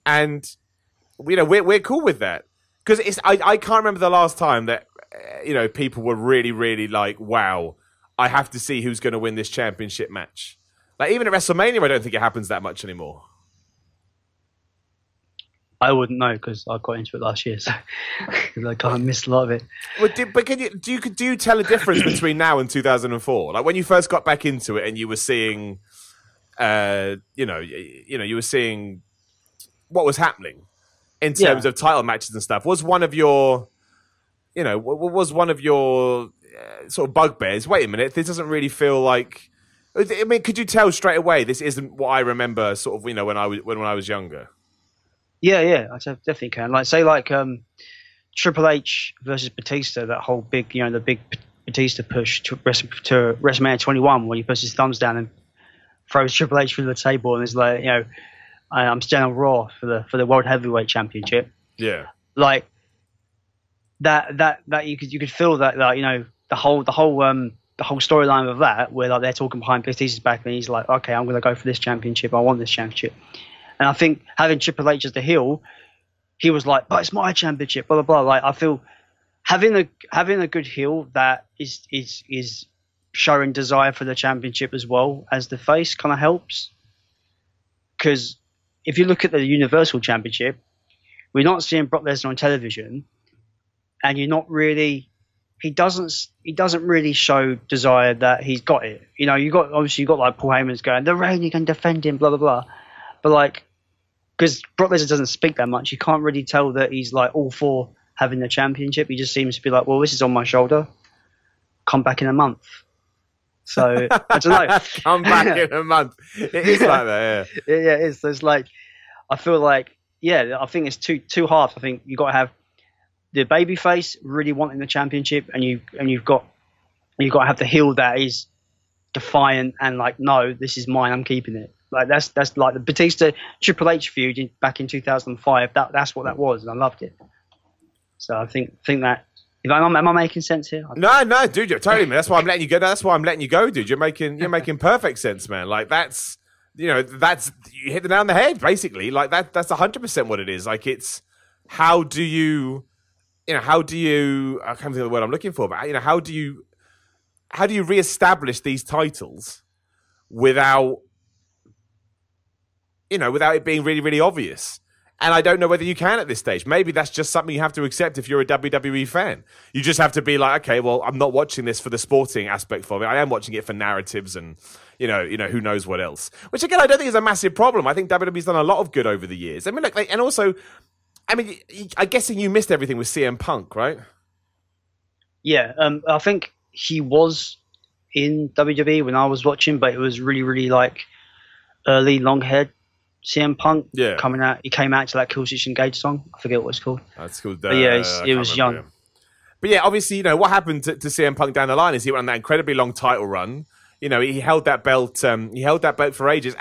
and we're cool with that, because I can't remember the last time that people were really, really like, wow, I have to see who's going to win this championship match. Like, even at WrestleMania, I don't think it happens that much anymore. I wouldn't know, because I got into it last year, so I kind of missed a lot of it. Well, do you tell a difference between now and 2004? Like when you first got back into it and you were seeing, you were seeing what was happening in terms of title matches and stuff. Was one of your sort of bugbears, wait a minute, this doesn't really feel like... I mean, could you tell straight away this isn't what I remember sort of, when I was younger? Yeah, I definitely can. Like, say, Triple H versus Batista, that whole big, the big Batista push to WrestleMania 21, when he puts his thumbs down and throws Triple H through the table and is like, I'm standing on Raw for the World Heavyweight Championship. Yeah. Like, that you could feel that, the whole storyline of that, where like they're talking behind Batista's back and he's like, okay, I'm going to go for this championship. I want this championship. And I think having Triple H as the heel, he was like, but it's my championship, blah, blah, blah. Like, I feel having a good heel that is showing desire for the championship as well as the face kind of helps. Because if you look at the Universal Championship, we're not seeing Brock Lesnar on television, and you're not really... He doesn't really show desire that he's got it. You got like Paul Heyman's going, the reigning can defend him, blah blah blah. But like, because Brock Lesnar doesn't speak that much, you can't really tell that he's like all for having the championship. He just seems to be like, well, this is on my shoulder. Come back in a month. So I don't know. Come back in a month. It is like that, yeah. Yeah, it is. So it's like, I feel like, I think it's two halves. I think you got to have the babyface really wanting the championship, and you've got to have the heel that is defiant and like, no, this is mine, I'm keeping it. Like that's like the Batista Triple H feud back in 2005. That's what that was, and I loved it. So I think that. Am I making sense here? No, dude, you're totally, man. That's why I'm letting you go. That's why I'm letting you go, dude. You're making perfect sense, man. Like that's you hit the nail on the head, basically. Like that's 100% what it is. Like it's how do you I can't think of the word I'm looking for, but how do you reestablish these titles without it being really, really obvious? And I don't know whether you can at this stage. Maybe that's just something you have to accept if you're a WWE fan. You just have to be like, okay, well, I'm not watching this for the sporting aspect of it. I am watching it for narratives and, who knows what else. Which, again, I don't think is a massive problem. I think WWE's done a lot of good over the years. I mean, look, and also, I'm guessing you missed everything with CM Punk, right? Yeah, I think he was in WWE when I was watching, but it was really, really like early, long-haired CM Punk coming out. He came out to that Kill Switch Engage song. I forget what it's called. That's called. But yeah, it was young. But yeah, obviously, what happened to CM Punk down the line is he went on that incredibly long title run. He held that belt. He held that belt for ages.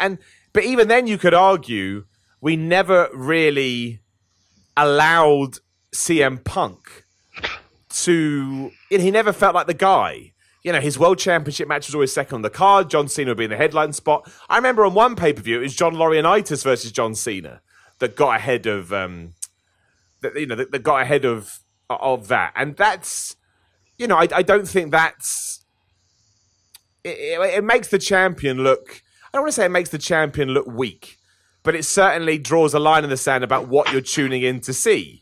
But even then, you could argue we never really allowed CM Punk to. He never felt like the guy. His World Championship match was always second on the card. John Cena would be in the headline spot. I remember on one pay-per-view, it was John Laurinaitis versus John Cena that got ahead of, that got ahead of that. And that's, I don't think that's, it makes the champion look, I don't want to say it makes the champion look weak, but it certainly draws a line in the sand about what you're tuning in to see.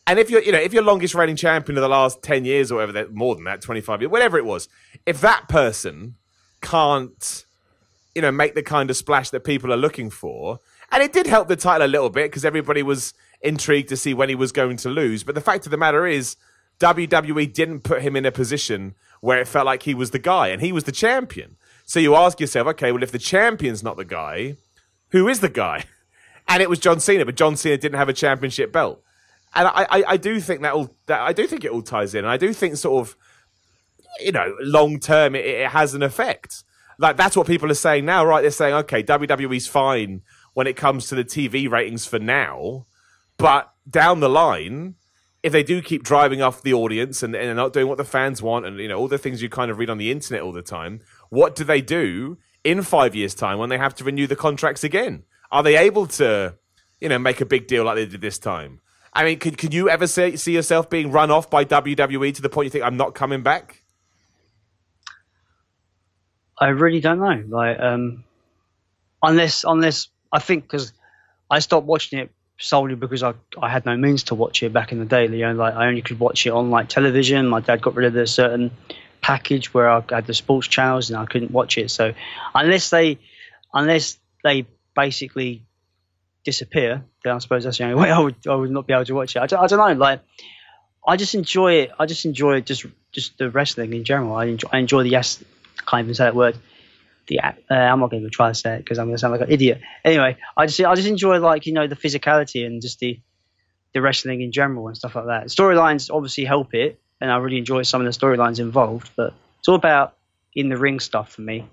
And if you're longest reigning champion of the last 10 years or whatever, more than that, 25 years, whatever it was, if that person can't, make the kind of splash that people are looking for, and it did help the title a little bit because everybody was intrigued to see when he was going to lose. But the fact of the matter is, WWE didn't put him in a position where it felt like he was the guy, and he was the champion. So you ask yourself, okay, well, if the champion's not the guy, who is the guy? And it was John Cena, but John Cena didn't have a championship belt. And I do think I do think it all ties in. And I do think sort of, long term, it has an effect. Like, that's what people are saying now, right? They're saying, okay, WWE's fine when it comes to the TV ratings for now. But down the line, if they do keep driving off the audience and they're not doing what the fans want and, all the things you kind of read on the internet all the time, what do they do in 5 years' time when they have to renew the contracts again? Are they able to, make a big deal like they did this time? I mean, can you ever see yourself being run off by WWE to the point you think, I'm not coming back? I really don't know. Like, unless I think because I stopped watching it solely because I had no means to watch it back in the day. Like I only could watch it on like television. My dad got rid of a certain package where I had the sports channels and I couldn't watch it. So unless they basically disappear, then I suppose that's the only way I would not be able to watch it. I don't know. Like, I just enjoy it. I just enjoy just the wrestling in general. I enjoy the yes. Can't even say that word. I'm not going to try to say it because I'm going to sound like an idiot. Anyway, I just enjoy the physicality and just the wrestling in general and stuff like that. Storylines obviously help it, and I really enjoy some of the storylines involved. But it's all about in the ring stuff for me.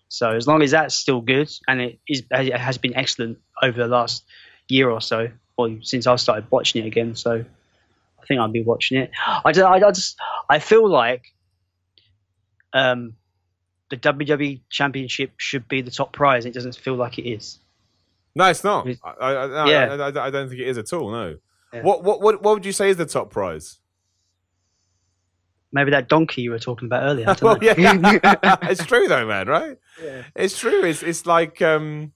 So as long as that's still good, and it has been excellent over the last year or so, or since I started watching it again. So I think I'll be watching it. I feel like the WWE Championship should be the top prize. It doesn't feel like it is. No, it's not. I don't think it is at all. No. Yeah. What would you say is the top prize? Maybe that donkey you were talking about earlier. Well, yeah, it's true though, man. Right? Yeah. It's true. It's like I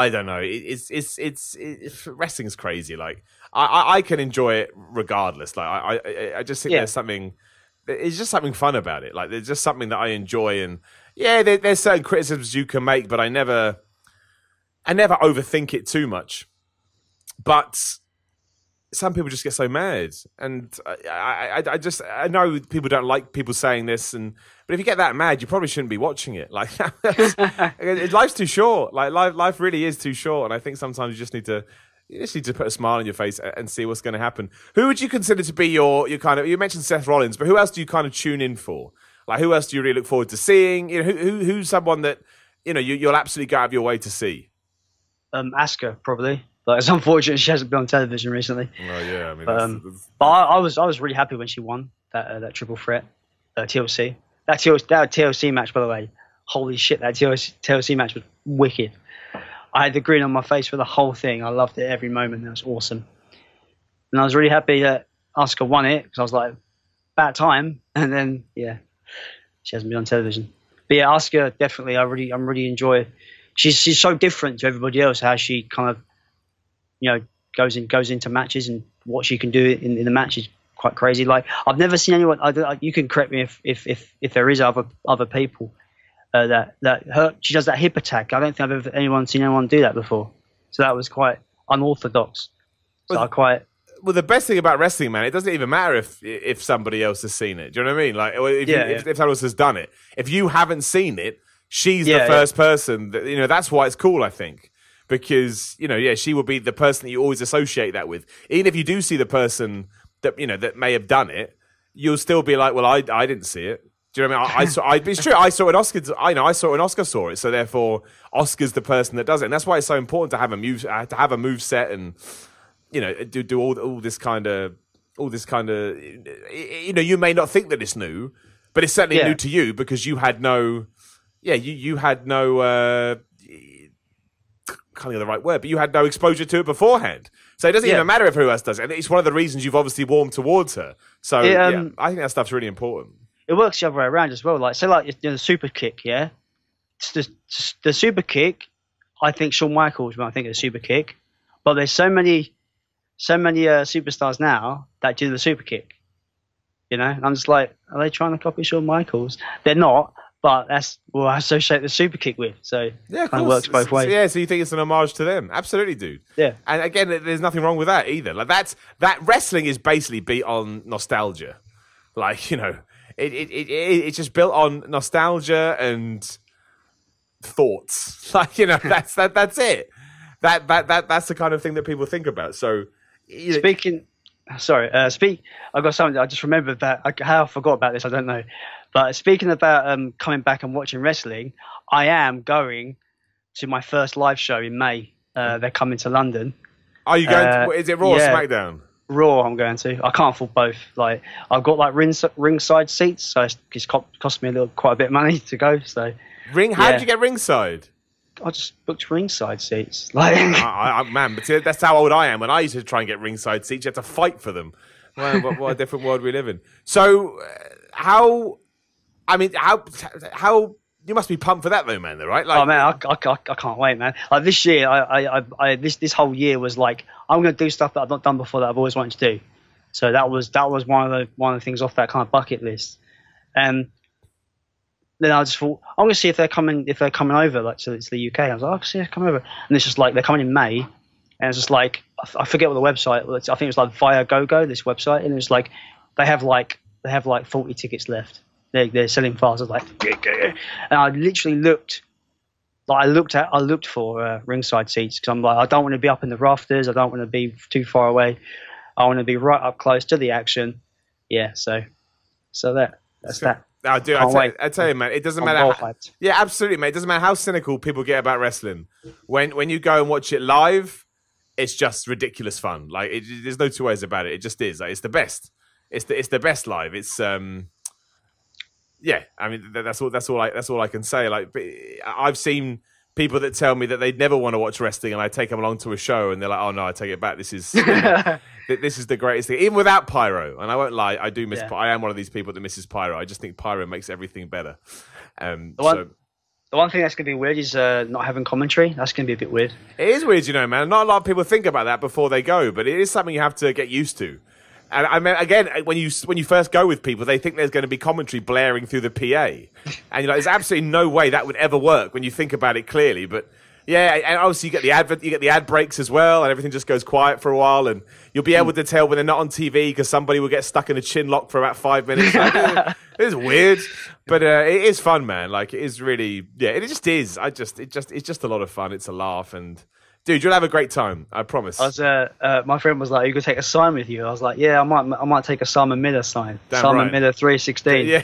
don't know. It's wrestling's crazy. Like I can enjoy it regardless. Like I just think there's something. It's just something fun about it. Like there's just something that I enjoy, and there's certain criticisms you can make, but I never overthink it too much. But some people just get so mad, and I know people don't like people saying this, but if you get that mad, you probably shouldn't be watching it. Like life's too short. Like life really is too short, and I think sometimes you just need to put a smile on your face and see what's going to happen. Who would you consider to be your kind of? You mentioned Seth Rollins, but who else do you kind of tune in for? Like who else do you really look forward to seeing? Who's someone that you'll absolutely go out of your way to see? Asuka probably. But it's unfortunate she hasn't been on television recently. Oh yeah, I mean, but I was really happy when she won that triple threat TLC. That TLC match, by the way, holy shit, that TLC match was wicked. I had the grin on my face for the whole thing. I loved it every moment. That was awesome. And I was really happy that Asuka won it because I was like, about time. And then she hasn't been on television. But yeah, Asuka definitely. I'm really enjoy. She's so different to everybody else. How she kind of goes into matches and what she can do in the match is quite crazy. Like I've never seen anyone. You can correct me if there is other people she does that hip attack. I don't think I've ever seen anyone do that before. So that was quite unorthodox. So Well, the best thing about wrestling, man, it doesn't even matter if somebody else has seen it. Do you know what I mean? Like if someone else has done it, if you haven't seen it, she's the first person. That's why it's cool, I think. Because, she will be the person that you always associate that with. Even if you do see the person that, that may have done it, you'll still be like, well, I didn't see it. Do you know what I mean? It's true. I saw it when Oscar saw it. So therefore, Oscar's the person that does it. And that's why it's so important to have a move set and, do all this kind of, you may not think that it's new, but it's certainly new to you because you had no, you had no, can't think of the right word, but you had no exposure to it beforehand. So it doesn't even matter if who else does it. And it's one of the reasons you've obviously warmed towards her. So I think that stuff's really important. It works the other way around as well. Like, say, the super kick, yeah? The super kick, I think Shawn Michaels when I think of the super kick. But there's so many superstars now that do the super kick. And I'm just like, are they trying to copy Shawn Michaels? They're not. But that's what I associate the super kick with. So it kind of works both ways. Yeah, so you think it's an homage to them. Absolutely, dude. Yeah. And again, there's nothing wrong with that either. Like that wrestling is basically built on nostalgia. Like, it's just built on nostalgia and thoughts. Like, that's it. That's the kind of thing that people think about. So I got something. I just remembered that. How I forgot about this, I don't know. But speaking about coming back and watching wrestling, I am going to my first live show in May. They're coming to London. Are you going? Is it Raw or SmackDown? Raw. I'm going to. I can't afford both. Like I've got like ringside seats, so it's cost me quite a bit of money to go. So how did you get ringside? I just booked ringside seats. Like, man, but see, that's how old I am. When I used to try and get ringside seats, you had to fight for them. Well, what a different world we live in. So, how you must be pumped for that though, man. Though, right? Like, oh man, I can't wait, man. Like this year, this whole year was like I'm going to do stuff that I've not done before that I've always wanted to do. So that was one of the things off that kind of bucket list. And then I just thought I'm going to see if they're coming over, like to the UK. I was like, I'll see if they come over, and it's just like they're coming in May, and it's just like I forget what the website was. I think it was like Viagogo, this website, and it's like they have like 40 tickets left. They're selling fast. I was like, and I literally looked for ringside seats because I'm like, I don't want to be up in the rafters. I don't want to be too far away. I want to be right up close to the action. Yeah, so that's that. I do. I tell you, man, it doesn't matter. Yeah, absolutely, mate. It doesn't matter how cynical people get about wrestling. When you go and watch it live, it's just ridiculous fun. Like there's no two ways about it. It just is. Like, it's the best. It's the best live. It's yeah. I mean, that's all I can say. Like, I've seen people that tell me that they never want to watch wrestling, and I take them along to a show, and they're like, "Oh no, I take it back. This is this is the greatest thing, even without pyro." And I won't lie, I do miss. Yeah. I am one of these people that misses pyro. I just think pyro makes everything better. The one thing that's going to be weird is not having commentary. That's going to be a bit weird. It is weird, man. Not a lot of people think about that before they go, but it is something you have to get used to. And I mean, again, when you first go with people, they think there's going to be commentary blaring through the PA, and you're like, there's absolutely no way that would ever work when you think about it clearly. But yeah, and obviously you get the ad breaks as well, and everything just goes quiet for a while, and you'll be able to tell when they're not on TV because somebody will get stuck in a chin lock for about 5 minutes. Like, it's weird, but it is fun, man. Like, it is really, yeah, it just is. It's just a lot of fun. It's a laugh, and Dude, you'll have a great time. I promise. I was, my friend was like, "You could take a sign with you." I was like, "Yeah, I might take a Simon Miller sign. Damn Simon right. Miller 316." Yeah.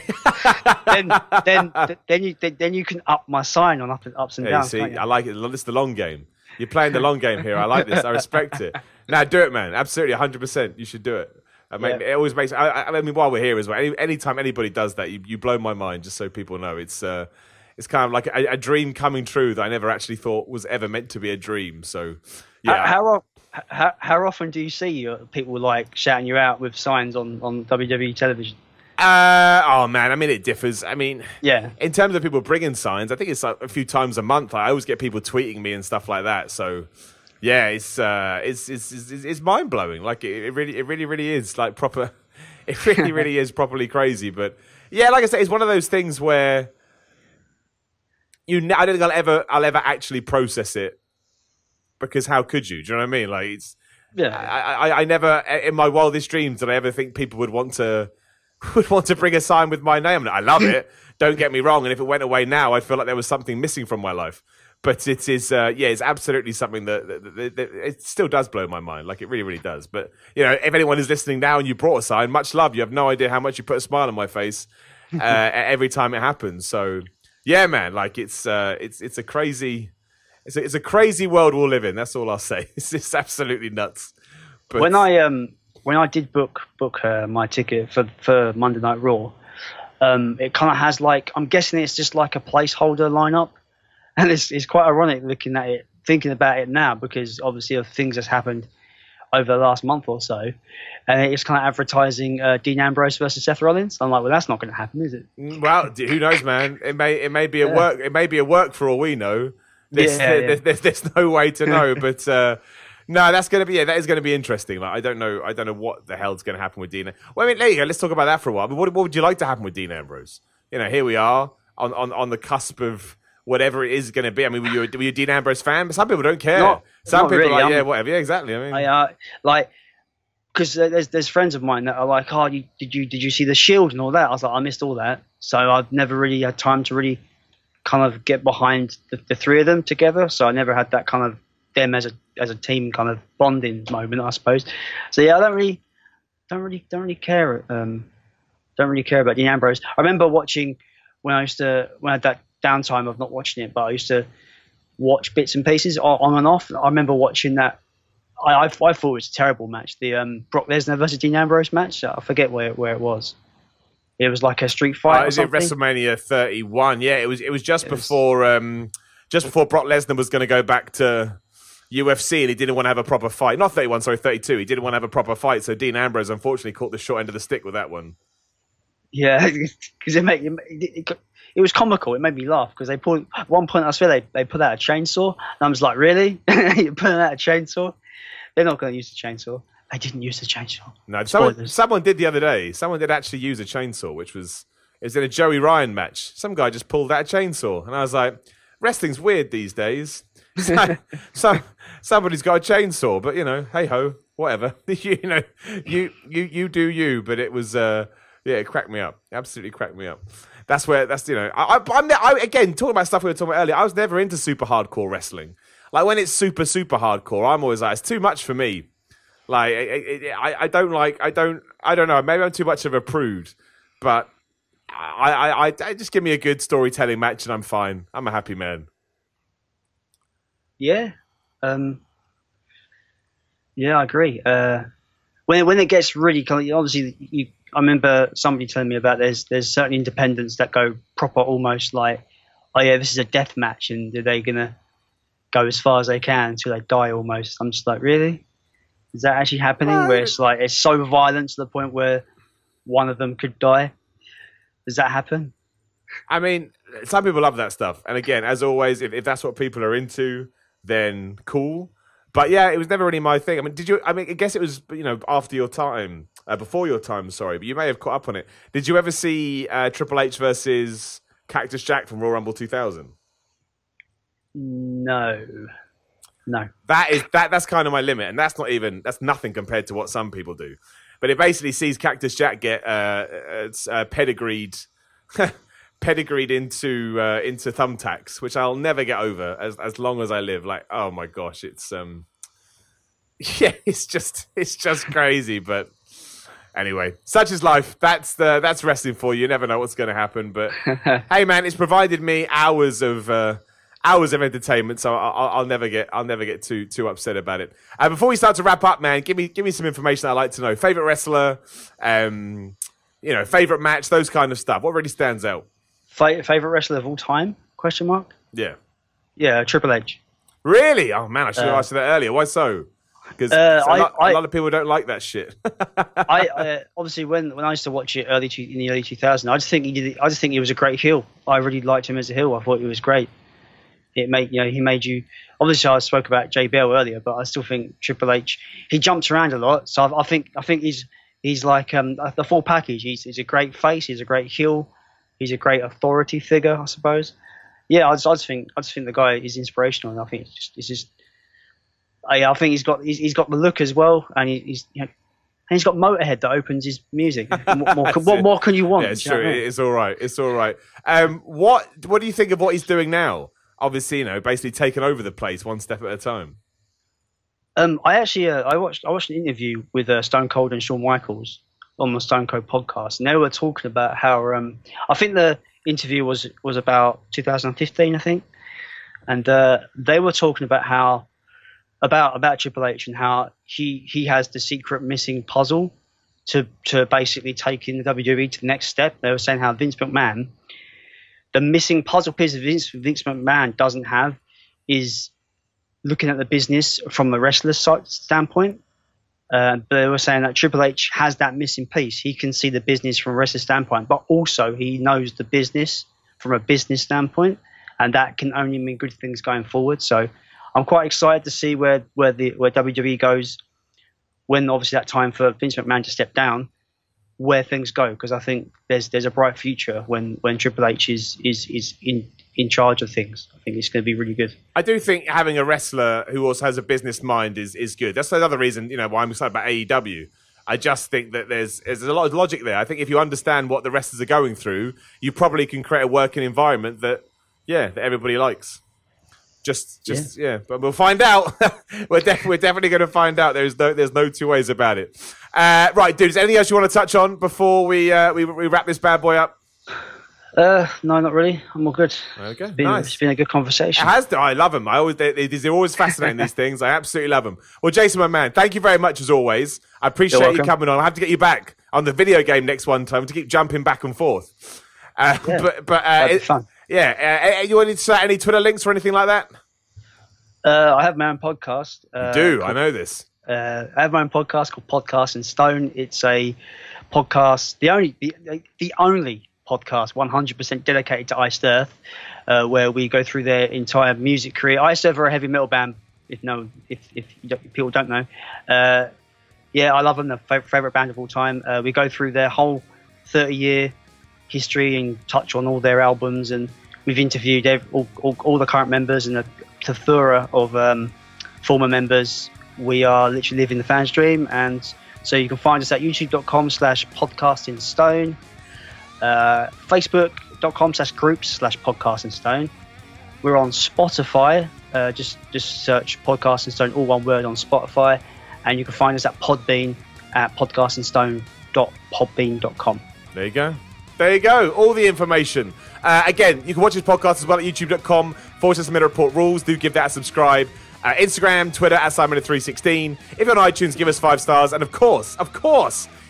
then you can up my sign on ups and Yeah, downs. see, Can't you? I like it. This is the long game. You're playing the long game here. I like this. I respect it. Now, do it, man. Absolutely, 100%. You should do it. I mean, It always makes. I mean, while we're here as well, anytime anybody does that, you blow my mind. Just so people know, it's kind of like a dream coming true that I never actually thought was ever meant to be a dream. So, yeah. How often do you see people like shouting you out with signs on WWE television? Oh man, I mean it differs. I mean, Yeah. in terms of people bringing signs, I think it's like a few times a month. I always get people tweeting me and stuff like that. So, yeah, it's mind blowing. Like it really is like proper. It really is properly crazy. But yeah, like I said, it's one of those things where I don't think I'll ever actually process it, because how could you? Do you know what I mean? Like it's. Yeah. I never in my wildest dreams did I ever think people would want to bring a sign with my name. I love it. Don't get me wrong. And if it went away now, I feel like there was something missing from my life. But it is, it's absolutely something that it still does blow my mind. Like it really does. But if anyone is listening now and you brought a sign, much love. You have no idea how much you put a smile on my face every time it happens. So yeah, man. Like it's a crazy world we'll live in. That's all I'll say. It's just absolutely nuts. But when I did book my ticket for Monday Night Raw, it kind of has like, I'm guessing it's just like a placeholder lineup, and it's quite ironic looking at it, thinking about it now, because obviously of things that's happened over the last month or so, and it's kind of advertising Dean Ambrose versus Seth Rollins. I'm like, well, that's not going to happen, is it? Well, who knows, man? It may be a work. It may be a work for all we know. There's no way to know, but. No, that is going to be interesting. Like, I don't know what the hell's going to happen with Dean. Well, I mean, there you go. Let's talk about that for a while. But what would you like to happen with Dean Ambrose? Here we are on the cusp of whatever it is going to be. I mean, were you a Dean Ambrose fan? But some people don't care. Some people really, are like, yeah, whatever. Yeah, exactly. I mean, because there's friends of mine that are like, oh, did you see the Shield and all that? I was like, I missed all that, so I've never really had time to really kind of get behind the three of them together. So I never had that kind of them as a team kind of bonding moment, I suppose. So yeah, I don't really care. Don't really care about Dean Ambrose. I remember watching when I had that downtime of not watching it, but I used to watch bits and pieces on and off. I remember watching that. I thought it was a terrible match. The Brock Lesnar versus Dean Ambrose match. I forget where it was. It was like a street fight. Is it WrestleMania 31? Yeah, it was just before Brock Lesnar was going to go back to UFC, and he didn't want to have a proper fight. Not 31, sorry, 32. He didn't want to have a proper fight, so Dean Ambrose unfortunately caught the short end of the stick with that one. Yeah, because it was comical. It made me laugh because at one point I swear they put out a chainsaw, and I was like, really? You're putting out a chainsaw? They're not going to use the chainsaw. They didn't use the chainsaw. No, someone did the other day. Someone did actually use a chainsaw, it was in a Joey Ryan match. Some guy just pulled out a chainsaw, and I was like, wrestling's weird these days. Somebody's got a chainsaw, but hey ho, whatever. you do you. But it was it cracked me up. Absolutely cracked me up. I'm again talking about stuff we were talking about earlier. I was never into super hardcore wrestling. Like when it's super hardcore, I'm always like, it's too much for me. Like I don't know. Maybe I'm too much of a prude, but I just give me a good storytelling match and I'm fine. I'm a happy man. Yeah, yeah, I agree. When it gets really obviously, I remember somebody telling me about there's certain independents that go proper, almost like, oh yeah, this is a death match, and they're gonna go as far as they can until they die almost. I'm just like, really? Is that actually happening? Where it's like it's so violent to the point where one of them could die? Does that happen? I mean, some people love that stuff, and again, as always, if that's what people are into, then cool. But yeah, it was never really my thing. I mean, I guess it was, after your time, before your time, sorry, but you may have caught up on it. Did you ever see Triple H versus Cactus Jack from Royal Rumble 2000? No. That's kind of my limit, and that's nothing compared to what some people do. But it basically sees Cactus Jack get pedigreed pedigreed into thumbtacks, which I'll never get over as long as I live. Like, oh my gosh, it's yeah, it's just crazy. But anyway, such is life. That's wrestling for you. You never know what's going to happen. But hey, man, it's provided me hours of entertainment, so I'll never get too upset about it. Before we start to wrap up, man, give me some information I'd like to know. Favorite wrestler, favorite match, those kind of stuff. What really stands out? Favorite wrestler of all time? Question mark. Yeah, Triple H. Really? Oh man, I should have asked you that earlier. Why so? Because a lot of people don't like that shit. I obviously when I used to watch it in the early 2000s, I just think he was a great heel. I really liked him as a heel. I thought he was great. He made you. Obviously, I spoke about JBL earlier, but I still think Triple H. He jumps around a lot, so I think he's like the full package. He's a great face. He's a great heel. He's a great authority figure, I suppose. Yeah, I just think the guy is inspirational, and I think I think he's got the look as well, and he's got Motorhead that opens his music. What more can you want? Yeah, it's true. It's all right. It's all right. What do you think of what he's doing now? Obviously, basically taking over the place one step at a time. I watched an interview with Stone Cold and Shawn Michaels on the Stone Cold podcast, and they were talking about how I think the interview was about 2015, I think, and they were talking about about Triple H and how he has the secret missing puzzle to basically take in the WWE to the next step. They were saying how Vince McMahon, the missing puzzle piece of Vince McMahon doesn't have is looking at the business from the wrestler's standpoint. But they were saying that Triple H has that missing piece. He can see the business from a wrestler's standpoint, but also he knows the business from a business standpoint, and that can only mean good things going forward. So I'm quite excited to see where WWE goes when obviously that time for Vince McMahon to step down, where things go, because I think there's a bright future when Triple H is in charge of things. I think it's going to be really good. I do think having a wrestler who also has a business mind is good. That's another reason, why I'm excited about AEW. I just think that there's a lot of logic there. I think if you understand what the wrestlers are going through, you probably can create a working environment that everybody likes. Yeah, but we'll find out. we're definitely going to find out. There's no two ways about it. Right, dude. Is there anything else you want to touch on before we wrap this bad boy up? No, not really. I'm all good. Okay, It's been a good conversation. It has. I love them. They're always fascinating. These things. I absolutely love them. Well, Jason, my man, thank you very much as always. I appreciate you coming on. I'll have to get you back on the video game next one time to keep jumping back and forth. That'd be fun. Yeah, you want to start any Twitter links or anything like that? I have my own podcast. You do? I know this. I have my own podcast called Podcast in Stone. It's a podcast, the only podcast 100% dedicated to Iced Earth, where we go through their entire music career. Iced Earth are a heavy metal band. If people don't know, I love them. The favorite band of all time. We go through their whole 30-year history and touch on all their albums, and we've interviewed all the current members and a plethora of former members. We are literally living the fans' dream, and so you can find us at youtube.com/podcastingstone, facebook.com/groups/podcastingstone. We're on Spotify. Just search Podcasting Stone, all one word, on Spotify, and you can find us at Podbean at podcastingstone.podbean.com. There you go. There you go. All the information. Again, you can watch this podcast as well at youtube.com/Minute Report Rules. Do give that a subscribe. Instagram, Twitter at Simon316. If you're on iTunes, give us 5 stars. And of course,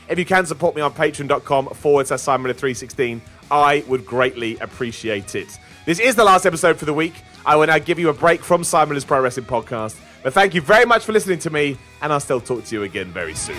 if you can support me on patreon.com/Simon316, I would greatly appreciate it. This is the last episode for the week. I will now give you a break from Simon Miller's Pro Wrestling Podcast. But thank you very much for listening to me, and I'll still talk to you again very soon.